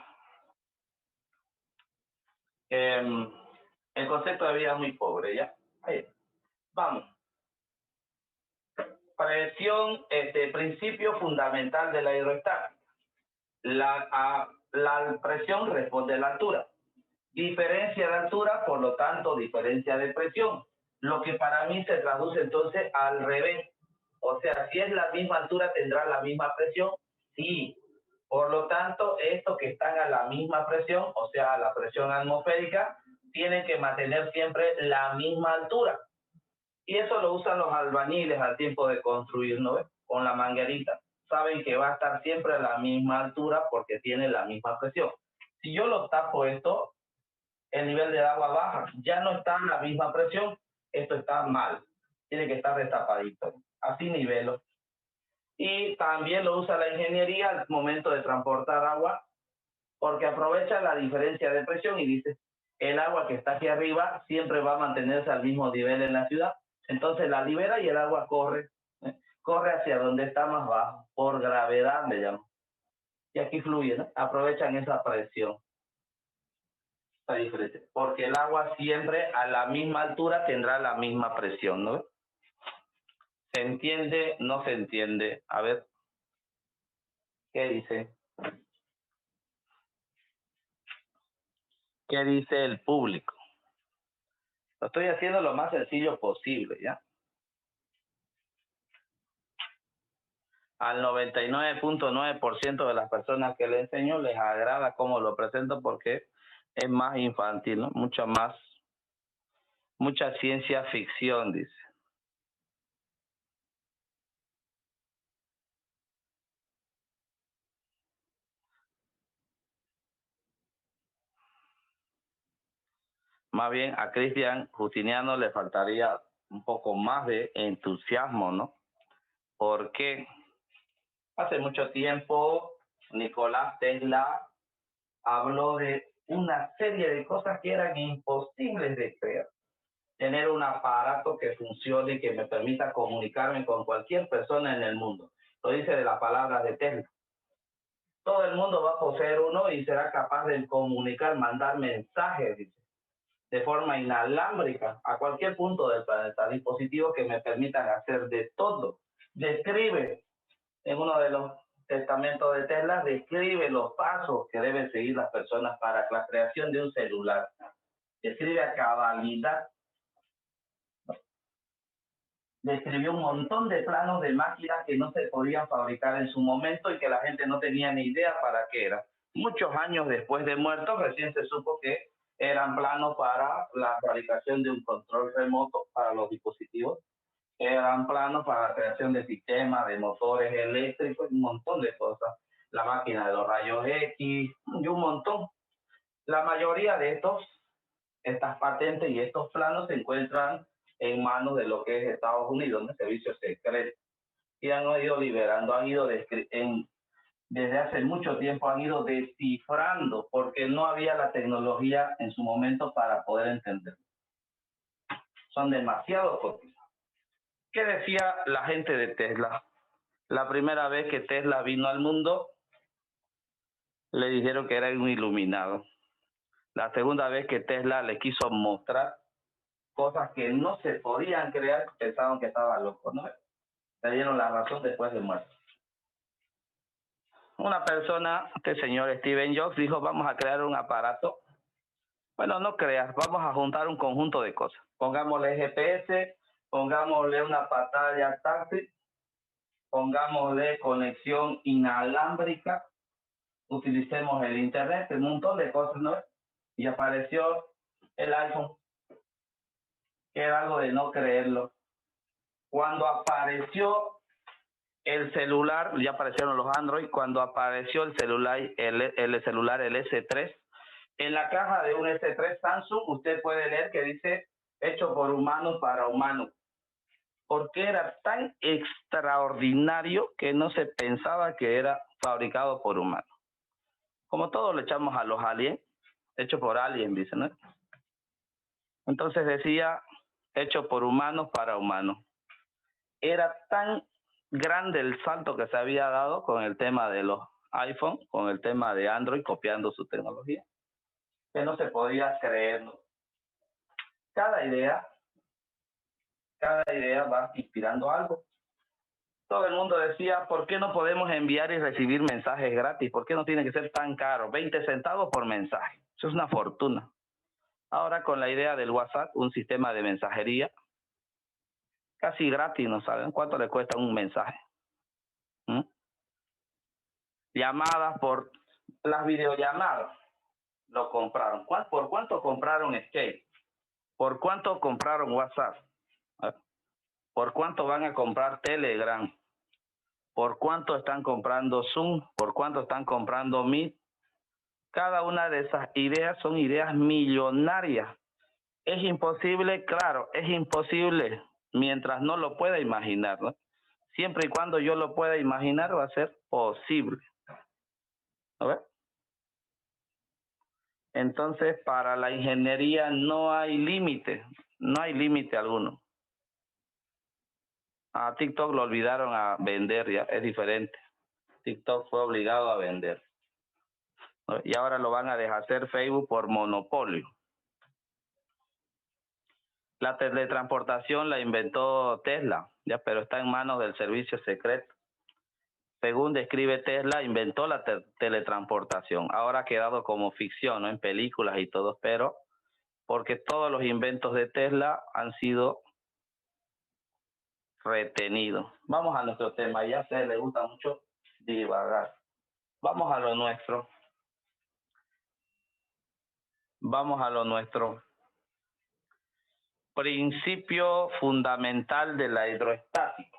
[SPEAKER 1] el concepto de vida es muy pobre, ¿ya? Ahí. Vamos. Presión, principio fundamental de la hidroestática. La presión responde a la altura. Diferencia de altura, por lo tanto, diferencia de presión. Lo que para mí se traduce entonces al revés. O sea, si es la misma altura, ¿tendrá la misma presión? Sí. Por lo tanto, estos que están a la misma presión, o sea, a la presión atmosférica, tienen que mantener siempre la misma altura. Y eso lo usan los albañiles al tiempo de construir, ¿no ves? Con la manguerita. Saben que va a estar siempre a la misma altura porque tiene la misma presión. Si yo lo tapo esto, el nivel de agua baja. Ya no está en la misma presión. Esto está mal. Tiene que estar destapadito. Así nivelo. Y también lo usa la ingeniería al momento de transportar agua porque aprovecha la diferencia de presión y dice, el agua que está aquí arriba siempre va a mantenerse al mismo nivel en la ciudad. Entonces la libera y el agua corre hacia donde está más bajo, por gravedad le llaman. Y aquí fluye, ¿no? Aprovechan esa presión. Está diferente, porque el agua siempre a la misma altura tendrá la misma presión, ¿no? ¿Se entiende? ¿No se entiende? A ver, ¿qué dice? ¿Qué dice el público? Lo estoy haciendo lo más sencillo posible, ¿ya? Al 99.9% de las personas que le enseño les agrada cómo lo presento porque es más infantil, ¿no? Mucha ciencia ficción, dice. Más bien a Cristian Justiniano le faltaría un poco más de entusiasmo, ¿no? Porque hace mucho tiempo Nicolás Tesla habló de una serie de cosas que eran imposibles de creer. Tener un aparato que funcione y que me permita comunicarme con cualquier persona en el mundo. Lo dice de las palabras de Tesla. Todo el mundo va a poseer uno y será capaz de comunicar, mandar mensajes, dice, de forma inalámbrica a cualquier punto del planeta. Dispositivos que me permitan hacer de todo. Describe en uno de los testamentos de Tesla, describe los pasos que deben seguir las personas para la creación de un celular. Describe a cabalidad. Describió un montón de planos de máquinas que no se podían fabricar en su momento y que la gente no tenía ni idea para qué era. Muchos años después de muerto, recién se supo que eran planos para la fabricación de un control remoto para los dispositivos, eran planos para la creación de sistemas, de motores eléctricos, un montón de cosas. La máquina de los rayos X y un montón. La mayoría de estas patentes y estos planos se encuentran en manos de lo que es Estados Unidos, de servicios secretos, y han ido liberando, desde hace mucho tiempo han ido descifrando, porque no había la tecnología en su momento para poder entenderlo. Son demasiado cotizados. ¿Qué decía la gente de Tesla? La primera vez que Tesla vino al mundo, le dijeron que era un iluminado. La segunda vez que Tesla le quiso mostrar cosas que no se podían creer, pensaban que estaba loco, ¿no? Le dieron la razón después de muerto. Una persona, este señor Steven Jobs, dijo, vamos a crear un aparato. Bueno, no creas, vamos a juntar un conjunto de cosas. Pongámosle GPS, pongámosle una pantalla táctil, pongámosle conexión inalámbrica, utilicemos el internet, un montón de cosas, ¿no? Y apareció el iPhone, que era algo de no creerlo. Cuando apareció el celular, ya aparecieron los Android, cuando apareció el celular, el celular, el S3, en la caja de un S3 Samsung, usted puede leer que dice, hecho por humanos para humanos. Porque era tan extraordinario que no se pensaba que era fabricado por humanos. Como todos le echamos a los aliens, hecho por aliens, dicen, ¿no? Entonces decía, hecho por humanos para humanos. Era tan grande el salto que se había dado con el tema de los iPhone, con el tema de Android, copiando su tecnología, que no se podía creerlo. Cada idea va inspirando algo. Todo el mundo decía, ¿por qué no podemos enviar y recibir mensajes gratis? ¿Por qué no tiene que ser tan caro? 20 centavos por mensaje. Eso es una fortuna. Ahora con la idea del WhatsApp, un sistema de mensajería, casi gratis, ¿no saben cuánto le cuesta un mensaje? Llamadas por las videollamadas, lo compraron. ¿Por cuánto compraron Skype? ¿Por cuánto compraron WhatsApp? ¿Por cuánto van a comprar Telegram? ¿Por cuánto están comprando Zoom? ¿Por cuánto están comprando Meet? Cada una de esas ideas son ideas millonarias. Es imposible, claro, es imposible mientras no lo pueda imaginar, ¿no? Siempre y cuando yo lo pueda imaginar va a ser posible. ¿A ver? Entonces, para la ingeniería no hay límite alguno. A TikTok lo olvidaron a vender, ya es diferente. TikTok fue obligado a vender. Y ahora lo van a dejar hacer Facebook por monopolio. La teletransportación la inventó Tesla, ya, pero está en manos del servicio secreto. Según describe Tesla, inventó la teletransportación. Ahora ha quedado como ficción, ¿no? En películas y todo, pero porque todos los inventos de Tesla han sido retenidos. Vamos a nuestro tema. Ya sé, le gusta mucho divagar. Vamos a lo nuestro. Vamos a lo nuestro. Principio fundamental de la hidroestática.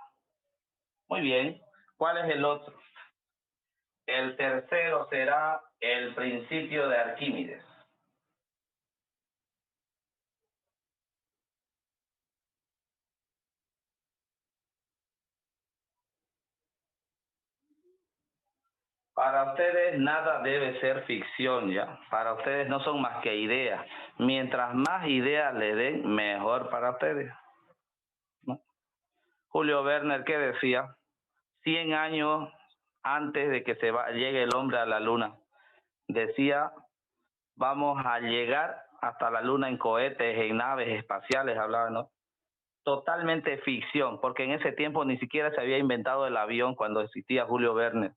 [SPEAKER 1] Muy bien. ¿Cuál es el otro? El tercero será el principio de Arquímedes. Para ustedes nada debe ser ficción, ¿ya? Para ustedes no son más que ideas. Mientras más ideas le den, mejor para ustedes, ¿no? Julio Verne, ¿qué decía? 100 años antes de que llegue el hombre a la luna, decía, vamos a llegar hasta la luna en cohetes, en naves espaciales, hablaba, ¿no? Totalmente ficción, porque en ese tiempo ni siquiera se había inventado el avión cuando existía Julio Verne,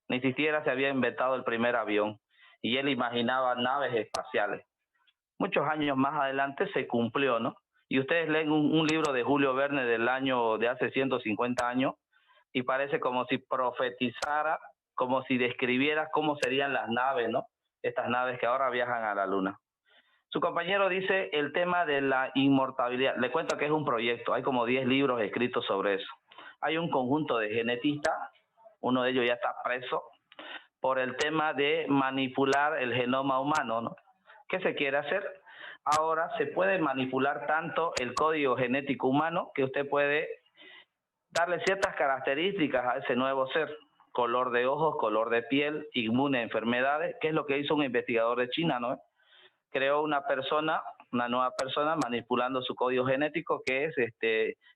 [SPEAKER 1] ni siquiera se había inventado el primer avión, y él imaginaba naves espaciales. Muchos años más adelante se cumplió, ¿no? Y ustedes leen un libro de Julio Verne del año de hace 150 años, y parece como si profetizara, como si describiera cómo serían las naves, ¿no? Estas naves que ahora viajan a la luna. Su compañero dice el tema de la inmortalidad. Le cuento que es un proyecto, hay como 10 libros escritos sobre eso. Hay un conjunto de genetistas, uno de ellos ya está preso, por el tema de manipular el genoma humano, ¿no? ¿Qué se quiere hacer? Ahora se puede manipular tanto el código genético humano que usted puede darle ciertas características a ese nuevo ser. Color de ojos, color de piel, inmune a enfermedades, que es lo que hizo un investigador de China, ¿no? Creó una nueva persona manipulando su código genético que es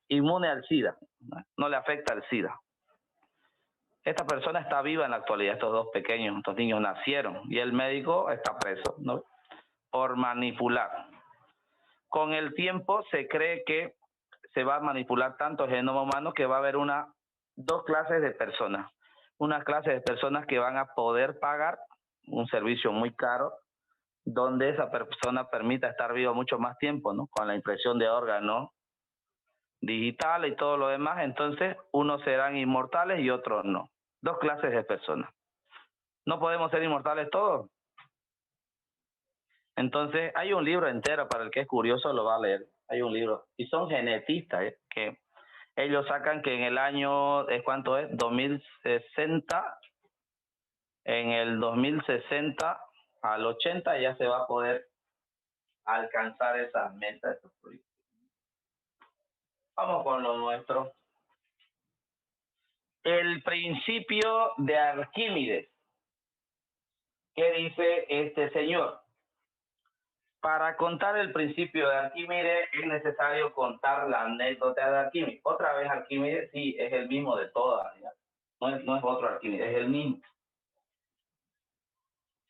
[SPEAKER 1] inmune al SIDA, no le afecta el SIDA. Esta persona está viva en la actualidad, estos dos pequeños, estos niños nacieron y el médico está preso, ¿no? Por manipular. Con el tiempo se cree que se va a manipular tanto el genoma humano que va a haber dos clases de personas. Una clase de personas que van a poder pagar un servicio muy caro, donde esa persona permita estar viva mucho más tiempo, ¿no? Con la impresión de órganos digitales y todo lo demás, entonces unos serán inmortales y otros no. Dos clases de personas. ¿No podemos ser inmortales todos? Entonces hay un libro entero, para el que es curioso lo va a leer. Hay un libro, y son genetistas, que ellos sacan que en el año, ¿cuánto es? 2060, en el 2060 al 80 ya se va a poder alcanzar esas metas, esos proyectos. Vamos con lo nuestro. El principio de Arquímedes. ¿Qué dice este señor? Para contar el principio de Arquímedes es necesario contar la anécdota de Arquímedes. Otra vez Arquímedes, sí, es el mismo de todas. No es otro Arquímedes, es el mismo.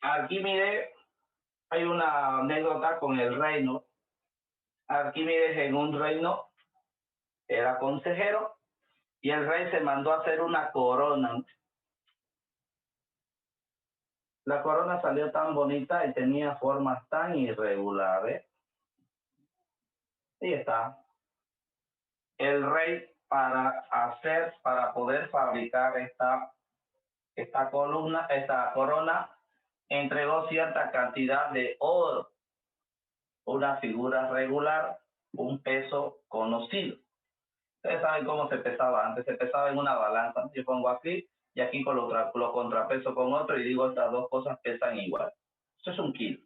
[SPEAKER 1] Arquímedes, hay una anécdota con el reino. Arquímedes en un reino era consejero y el rey se mandó a hacer una corona. La corona salió tan bonita y tenía formas tan irregulares. Ahí está. El rey para poder fabricar esta corona, entregó cierta cantidad de oro, una figura regular, un peso conocido. Ustedes saben cómo se pesaba antes, se pesaba en una balanza. Yo pongo aquí y aquí lo contrapeso con otro y digo estas dos cosas pesan igual. Eso es 1 kilo.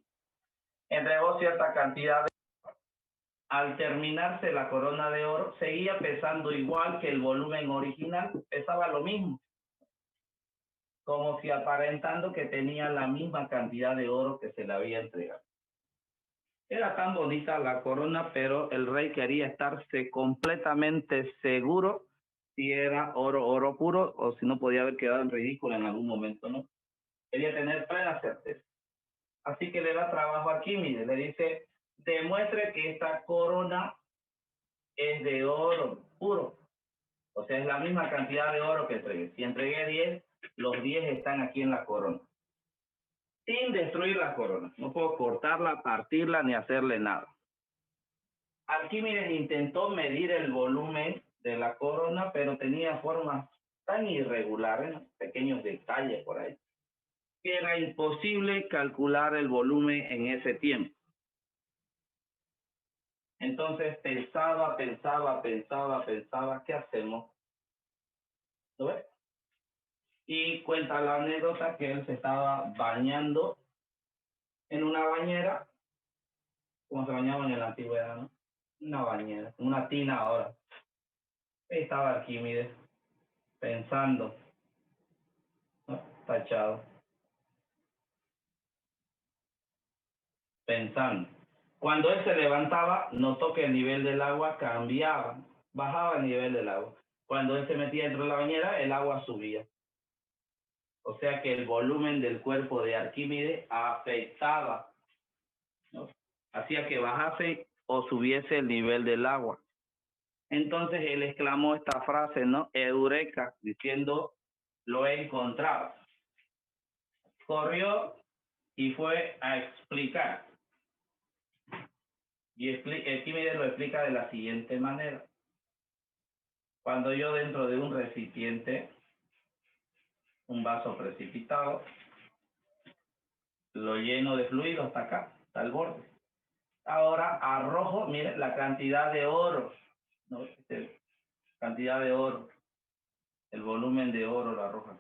[SPEAKER 1] Entregó cierta cantidad de... Al terminarse la corona de oro, seguía pesando igual que el volumen original, pesaba lo mismo, como si aparentando que tenía la misma cantidad de oro que se le había entregado. Era tan bonita la corona, pero el rey quería estarse completamente seguro si era oro puro o si no podía haber quedado en ridículo en algún momento, ¿no? Quería tener plena certeza. Así que le da trabajo a Arquímedes, le dice, demuestre que esta corona es de oro puro. O sea, es la misma cantidad de oro que entregué. Si entregué 10, los 10 están aquí en la corona. Sin destruir la corona. No puedo cortarla, partirla, ni hacerle nada. Arquímedes intentó medir el volumen de la corona, pero tenía formas tan irregulares, pequeños detalles por ahí, que era imposible calcular el volumen en ese tiempo. Entonces pensaba, ¿qué hacemos? ¿Lo ves? Y cuenta la anécdota que él se estaba bañando en una bañera, como se bañaban en la antigüedad, ¿no? Una bañera, una tina ahora. Ahí estaba Arquímedes pensando, ¿no? tachado. Pensando. Cuando él se levantaba, notó que el nivel del agua cambiaba, bajaba el nivel del agua. Cuando él se metía dentro de la bañera, el agua subía. O sea que el volumen del cuerpo de Arquímedes afectaba, ¿no? Hacía que bajase o subiese el nivel del agua. Entonces él exclamó esta frase, ¿no? Eureka, diciendo, lo he encontrado. Corrió y fue a explicar. Y Arquímedes lo explica de la siguiente manera. Cuando yo dentro de un recipiente, un vaso precipitado, lo lleno de fluido hasta acá, hasta el borde. Ahora arrojo, miren, la cantidad de oro, ¿no? Cantidad de oro, el volumen de oro lo arrojan.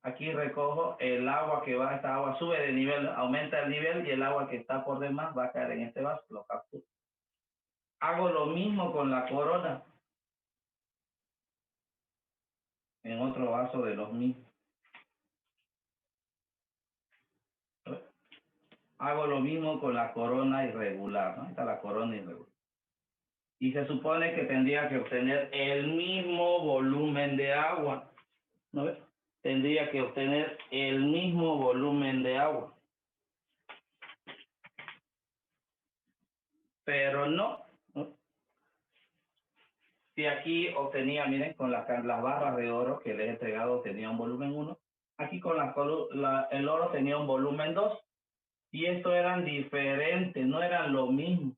[SPEAKER 1] Aquí recojo el agua que va, esta agua sube de nivel, aumenta el nivel y el agua que está por demás va a caer en este vaso, lo capturo. Hago lo mismo con la corona, en otro vaso de los mismos. Hago lo mismo con la corona irregular, ¿no? Esta es la corona irregular. Y se supone que tendría que obtener el mismo volumen de agua, ¿no ves? Tendría que obtener el mismo volumen de agua. Pero no, ¿no? Si aquí obtenía, miren, con las barras de oro que les he entregado tenía un volumen 1, aquí con el oro tenía un volumen 2, y estos eran diferentes, no eran lo mismo,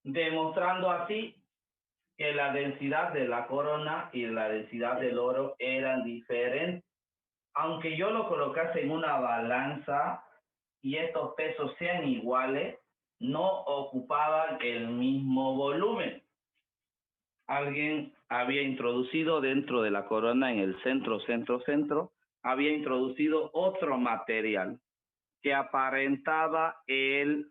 [SPEAKER 1] demostrando así que la densidad de la corona y la densidad del oro eran diferentes. Aunque yo lo colocase en una balanza y estos pesos sean iguales, no ocupaban el mismo volumen. Alguien había introducido dentro de la corona, en el centro, había introducido otro material que aparentaba el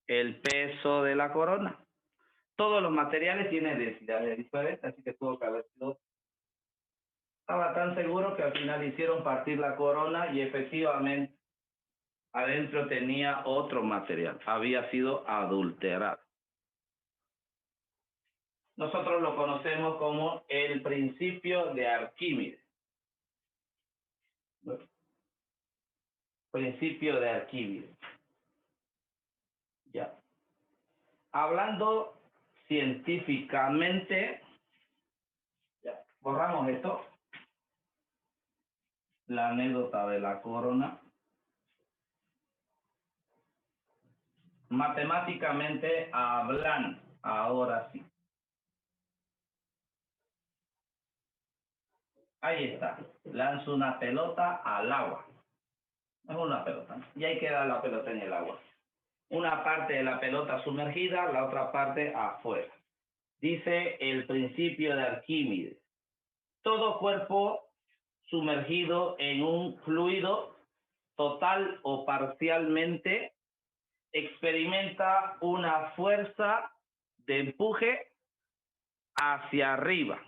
[SPEAKER 1] peso de la corona. Todos los materiales tienen densidades diferentes, así que tuvo que haber sido. Estaba tan seguro que al final hicieron partir la corona y efectivamente adentro tenía otro material. Había sido adulterado. Nosotros lo conocemos como el principio de Arquímedes. Principio de Arquímedes. Ya. Hablando científicamente, ya, borramos esto. La anécdota de la corona. Matemáticamente hablando, ahora sí. Ahí está. Lanzo una pelota al agua. Es una pelota. Y ahí queda la pelota en el agua. Una parte de la pelota sumergida, la otra parte afuera. Dice el principio de Arquímedes. Todo cuerpo sumergido en un fluido, total o parcialmente, experimenta una fuerza de empuje hacia arriba.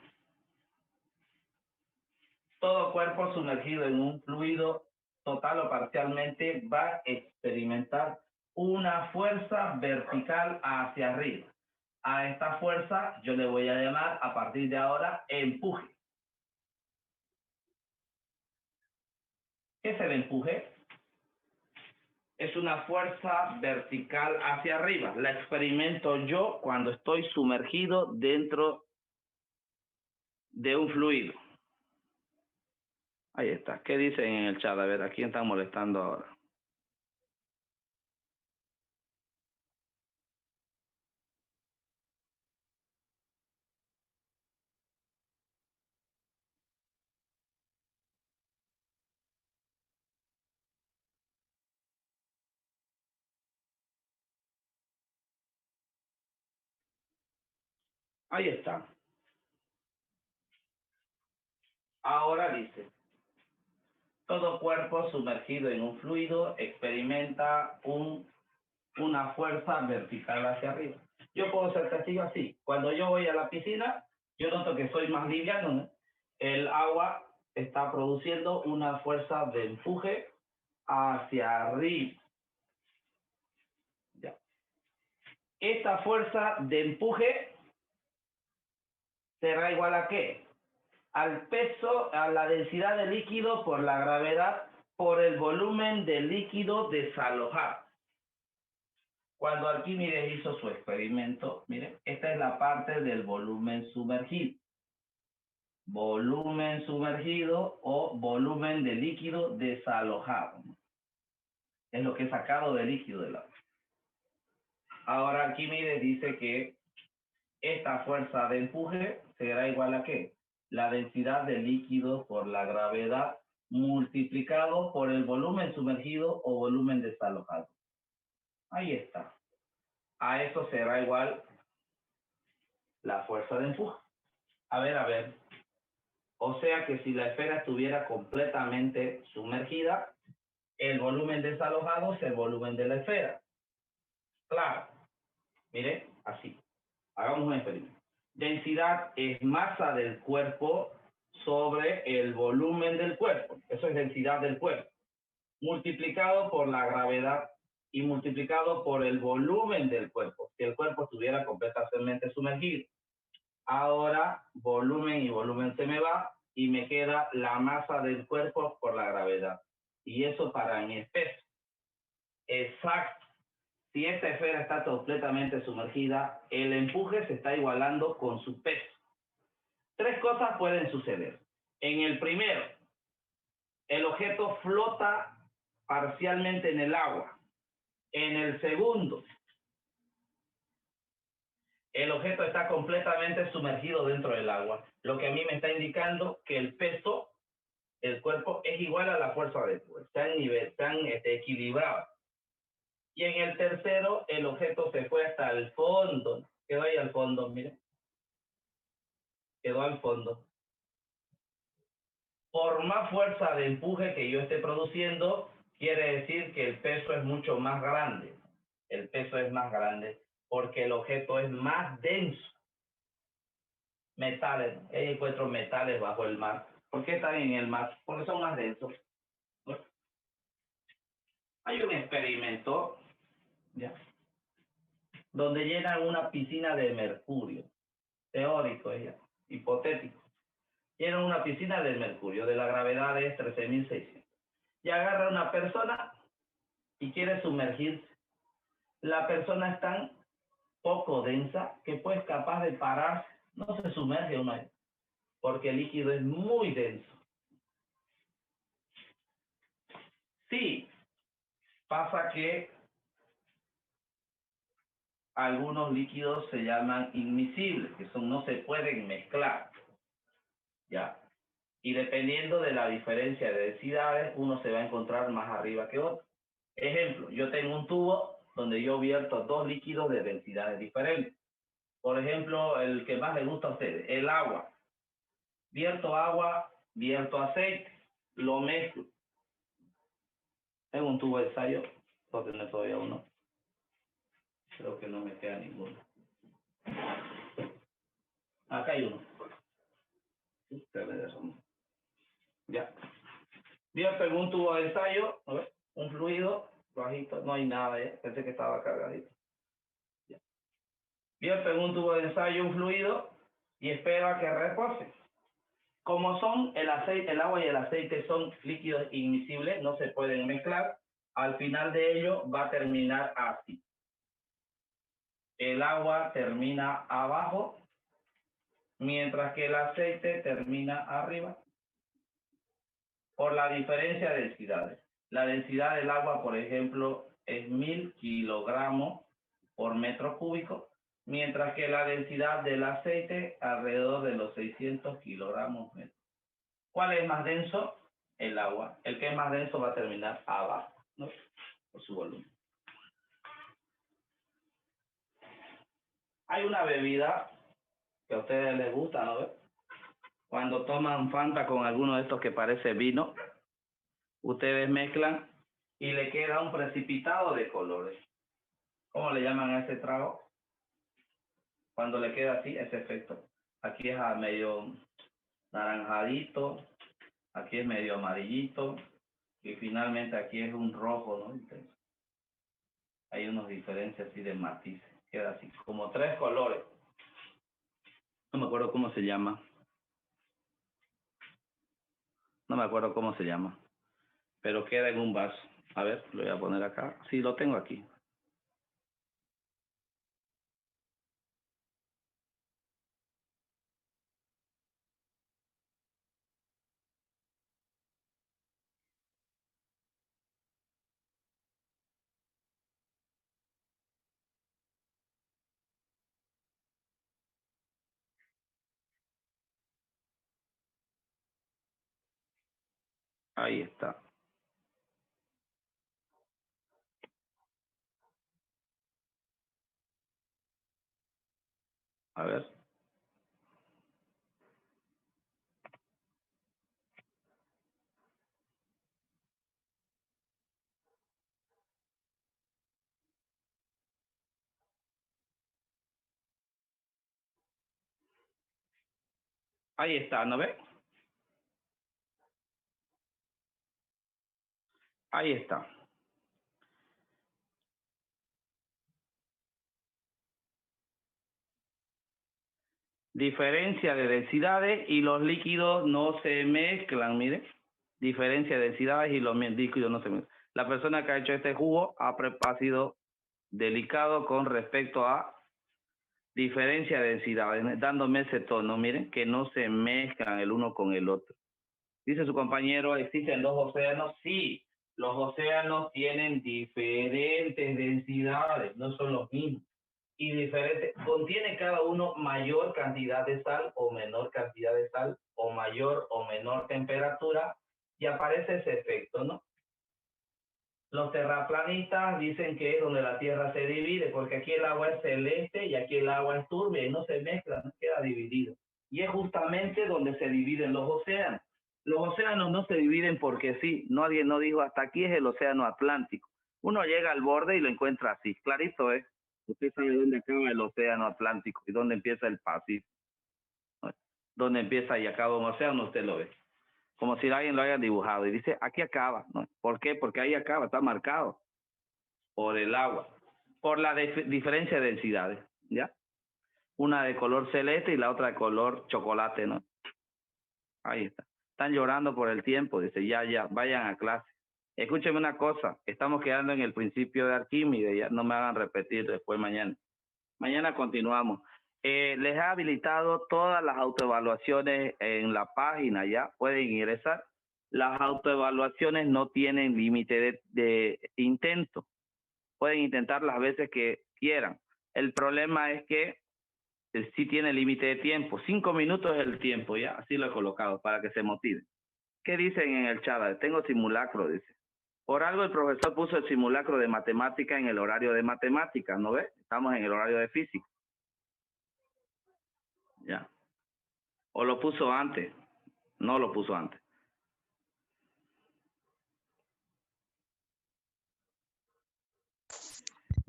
[SPEAKER 1] Todo cuerpo sumergido en un fluido, total o parcialmente, va a experimentar una fuerza vertical hacia arriba. A esta fuerza yo le voy a llamar a partir de ahora empuje. ¿Qué es el empuje? Es una fuerza vertical hacia arriba. La experimento yo cuando estoy sumergido dentro de un fluido. Ahí está. ¿Qué dicen en el chat? A ver, ¿a quién están molestando ahora? Ahí está. Ahora dice, todo cuerpo sumergido en un fluido experimenta una fuerza vertical hacia arriba. Yo puedo ser testigo así. Cuando yo voy a la piscina, yo noto que soy más liviano, ¿no? El agua está produciendo una fuerza de empuje hacia arriba. Ya. Esta fuerza de empuje será igual a ¿qué? Al peso, a la densidad de líquido por la gravedad por el volumen de líquido desalojado. Cuando Arquímedes hizo su experimento, miren, esta es la parte del volumen sumergido. Volumen sumergido o volumen de líquido desalojado. Es lo que he sacado de líquido del agua. Ahora Arquímedes dice que esta fuerza de empuje será igual a ¿qué? La densidad de líquido por la gravedad multiplicado por el volumen sumergido o volumen desalojado. Ahí está. A eso será igual la fuerza de empuje. A ver. O sea que si la esfera estuviera completamente sumergida, el volumen desalojado es el volumen de la esfera. Claro. Mire, así. Hagamos un experimento. Densidad es masa del cuerpo sobre el volumen del cuerpo. Eso es densidad del cuerpo. Multiplicado por la gravedad y multiplicado por el volumen del cuerpo. Si el cuerpo estuviera completamente sumergido. Ahora, volumen y volumen se me va y me queda la masa del cuerpo por la gravedad. Y eso para mi peso. Exacto. Si esta esfera está completamente sumergida, el empuje se está igualando con su peso. Tres cosas pueden suceder. En el primero, el objeto flota parcialmente en el agua. En el segundo, el objeto está completamente sumergido dentro del agua, lo que a mí me está indicando que el peso, el cuerpo, es igual a la fuerza de empuje. Están equilibrados. Y en el tercero, el objeto se fue hasta el fondo. Quedó ahí al fondo, miren. Quedó al fondo. Por más fuerza de empuje que yo esté produciendo, quiere decir que el peso es mucho más grande. El peso es más grande porque el objeto es más denso. Metales, encuentro metales bajo el mar. ¿Por qué están en el mar? Porque son más densos. Hay un experimento, ¿ya?, donde llenan una piscina de mercurio. Teórico, hipotético. Llenan una piscina de mercurio, de la gravedad es 13.600. Y agarra una persona y quiere sumergirse. La persona es tan poco densa que pues capaz de pararse, no se sumerge uno ahí, porque el líquido es muy denso. Sí, pasa que algunos líquidos se llaman inmiscibles, que son, no se pueden mezclar, ¿ya? Y dependiendo de la diferencia de densidades, uno se va a encontrar más arriba que otro. Ejemplo, yo tengo un tubo donde yo vierto dos líquidos de densidades diferentes. Por ejemplo, el que más le gusta a ustedes, el agua. Vierto agua, vierto aceite, lo mezclo. Tengo un tubo de ensayo, no tengo todavía uno. Creo que no me queda ninguno. Acá hay uno. Ya. Vierto en un tubo de ensayo, ¿no ves? Un fluido bajito, no hay nada, pensé que estaba cargadito. Ya. Vierto en un tubo de ensayo un fluido y espero a que repose. Como son el aceite, el agua y el aceite son líquidos inmiscibles, no se pueden mezclar, al final de ello va a terminar así. El agua termina abajo, mientras que el aceite termina arriba, por la diferencia de densidades. La densidad del agua, por ejemplo, es 1000 kilogramos por metro cúbico, mientras que la densidad del aceite alrededor de los 600 kilogramos metro. ¿Cuál es más denso? El agua. El que es más denso va a terminar abajo, ¿no?, por su volumen. Hay una bebida que a ustedes les gusta, ¿no? Cuando toman Fanta con alguno de estos que parece vino, ustedes mezclan y le queda un precipitado de colores. ¿Cómo le llaman a ese trago? Cuando le queda así, ese efecto. Aquí es a medio naranjadito, Aquí es medio amarillito. Y finalmente aquí es un rojo, ¿no? Intenso. Hay unas diferencias así de matices. Queda así, como 3 colores. No me acuerdo cómo se llama. No me acuerdo cómo se llama. Pero queda en un vaso. A ver, lo voy a poner acá. Sí, lo tengo aquí. Ahí está. A ver. Ahí está, ¿no ve? Ahí está. Diferencia de densidades y los líquidos no se mezclan, mire. Diferencia de densidades y los líquidos no se mezclan. La persona que ha hecho este jugo ha sido delicado con respecto a diferencia de densidades, dándome ese tono, miren, que no se mezclan el uno con el otro. Dice su compañero, ¿existen dos océanos? Sí, los océanos tienen diferentes densidades, no son los mismos. Y diferente, contiene cada uno mayor cantidad de sal o menor cantidad de sal o mayor o menor temperatura y aparece ese efecto, ¿no? Los terraplanistas dicen que es donde la Tierra se divide, porque aquí el agua es celeste y aquí el agua es turbia y no se mezcla, no queda dividido. Y es justamente donde se dividen los océanos. Los océanos no se dividen porque sí, nadie no dijo hasta aquí es el océano Atlántico. Uno llega al borde y lo encuentra así, clarito es. Usted sabe dónde acaba el océano Atlántico y dónde empieza el Pacífico. ¿No? Dónde empieza y acaba un océano, usted lo ve. Como si alguien lo haya dibujado y dice, aquí acaba, ¿no? ¿Por qué? Porque ahí acaba, está marcado por el agua, por la diferencia de densidades, ¿ya? Una de color celeste y la otra de color chocolate, ¿no? Ahí está. Están llorando por el tiempo, dice, ya, vayan a clase. Escúcheme una cosa, estamos quedando en el principio de Arquímedes, ya no me hagan repetir después mañana. Mañana continuamos. Les he habilitado todas las autoevaluaciones en la página, ya pueden ingresar. Las autoevaluaciones no tienen límite de intento. Pueden intentar las veces que quieran. El problema es que sí tiene límite de tiempo. 5 minutos es el tiempo, ya. Así lo he colocado para que se motiven. ¿Qué dicen en el chat? Tengo simulacro, dice. Por algo el profesor puso el simulacro de matemática en el horario de matemática, ¿no ve? Estamos en el horario de física. Ya. O lo puso antes. No lo puso antes.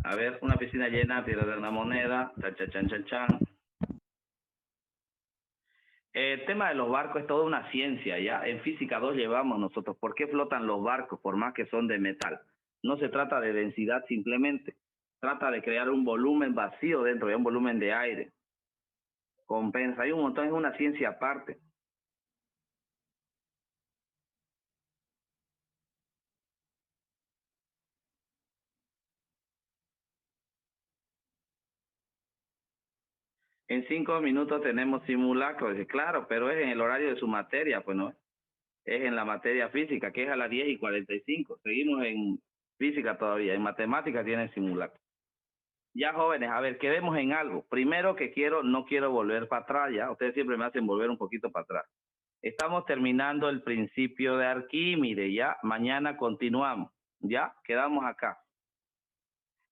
[SPEAKER 1] A ver, una piscina llena, tira de una moneda, chan. El tema de los barcos es toda una ciencia, ¿ya? En Física 2 llevamos nosotros. ¿Por qué flotan los barcos por más que son de metal? No se trata de densidad simplemente. Trata de crear un volumen vacío dentro de un volumen de aire. Compensa. Hay un montón, es una ciencia aparte. En 5 minutos tenemos simulacro. Dice, claro, pero es en el horario de su materia, pues no. Es en la materia física, que es a las 10:45. Seguimos en física todavía. En matemáticas tienen simulacro. Ya jóvenes, a ver, quedemos en algo. Primero que no quiero volver para atrás, ya. Ustedes siempre me hacen volver un poquito para atrás. Estamos terminando el principio de Arquímedes, ya. Mañana continuamos, ya. Quedamos acá.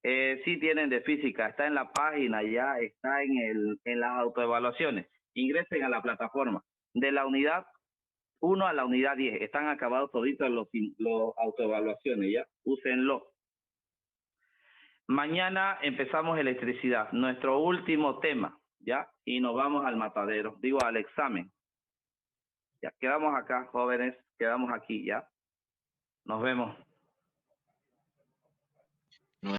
[SPEAKER 1] Sí tienen de física, está en la página, ya está en las autoevaluaciones. Ingresen a la plataforma. De la unidad 1 a la unidad 10. Están acabados toditos los autoevaluaciones, ya. Úsenlo. Mañana empezamos electricidad, nuestro último tema, ¿ya? Y nos vamos al matadero, digo al examen. Ya, quedamos acá, jóvenes, quedamos aquí, ¿ya? Nos vemos.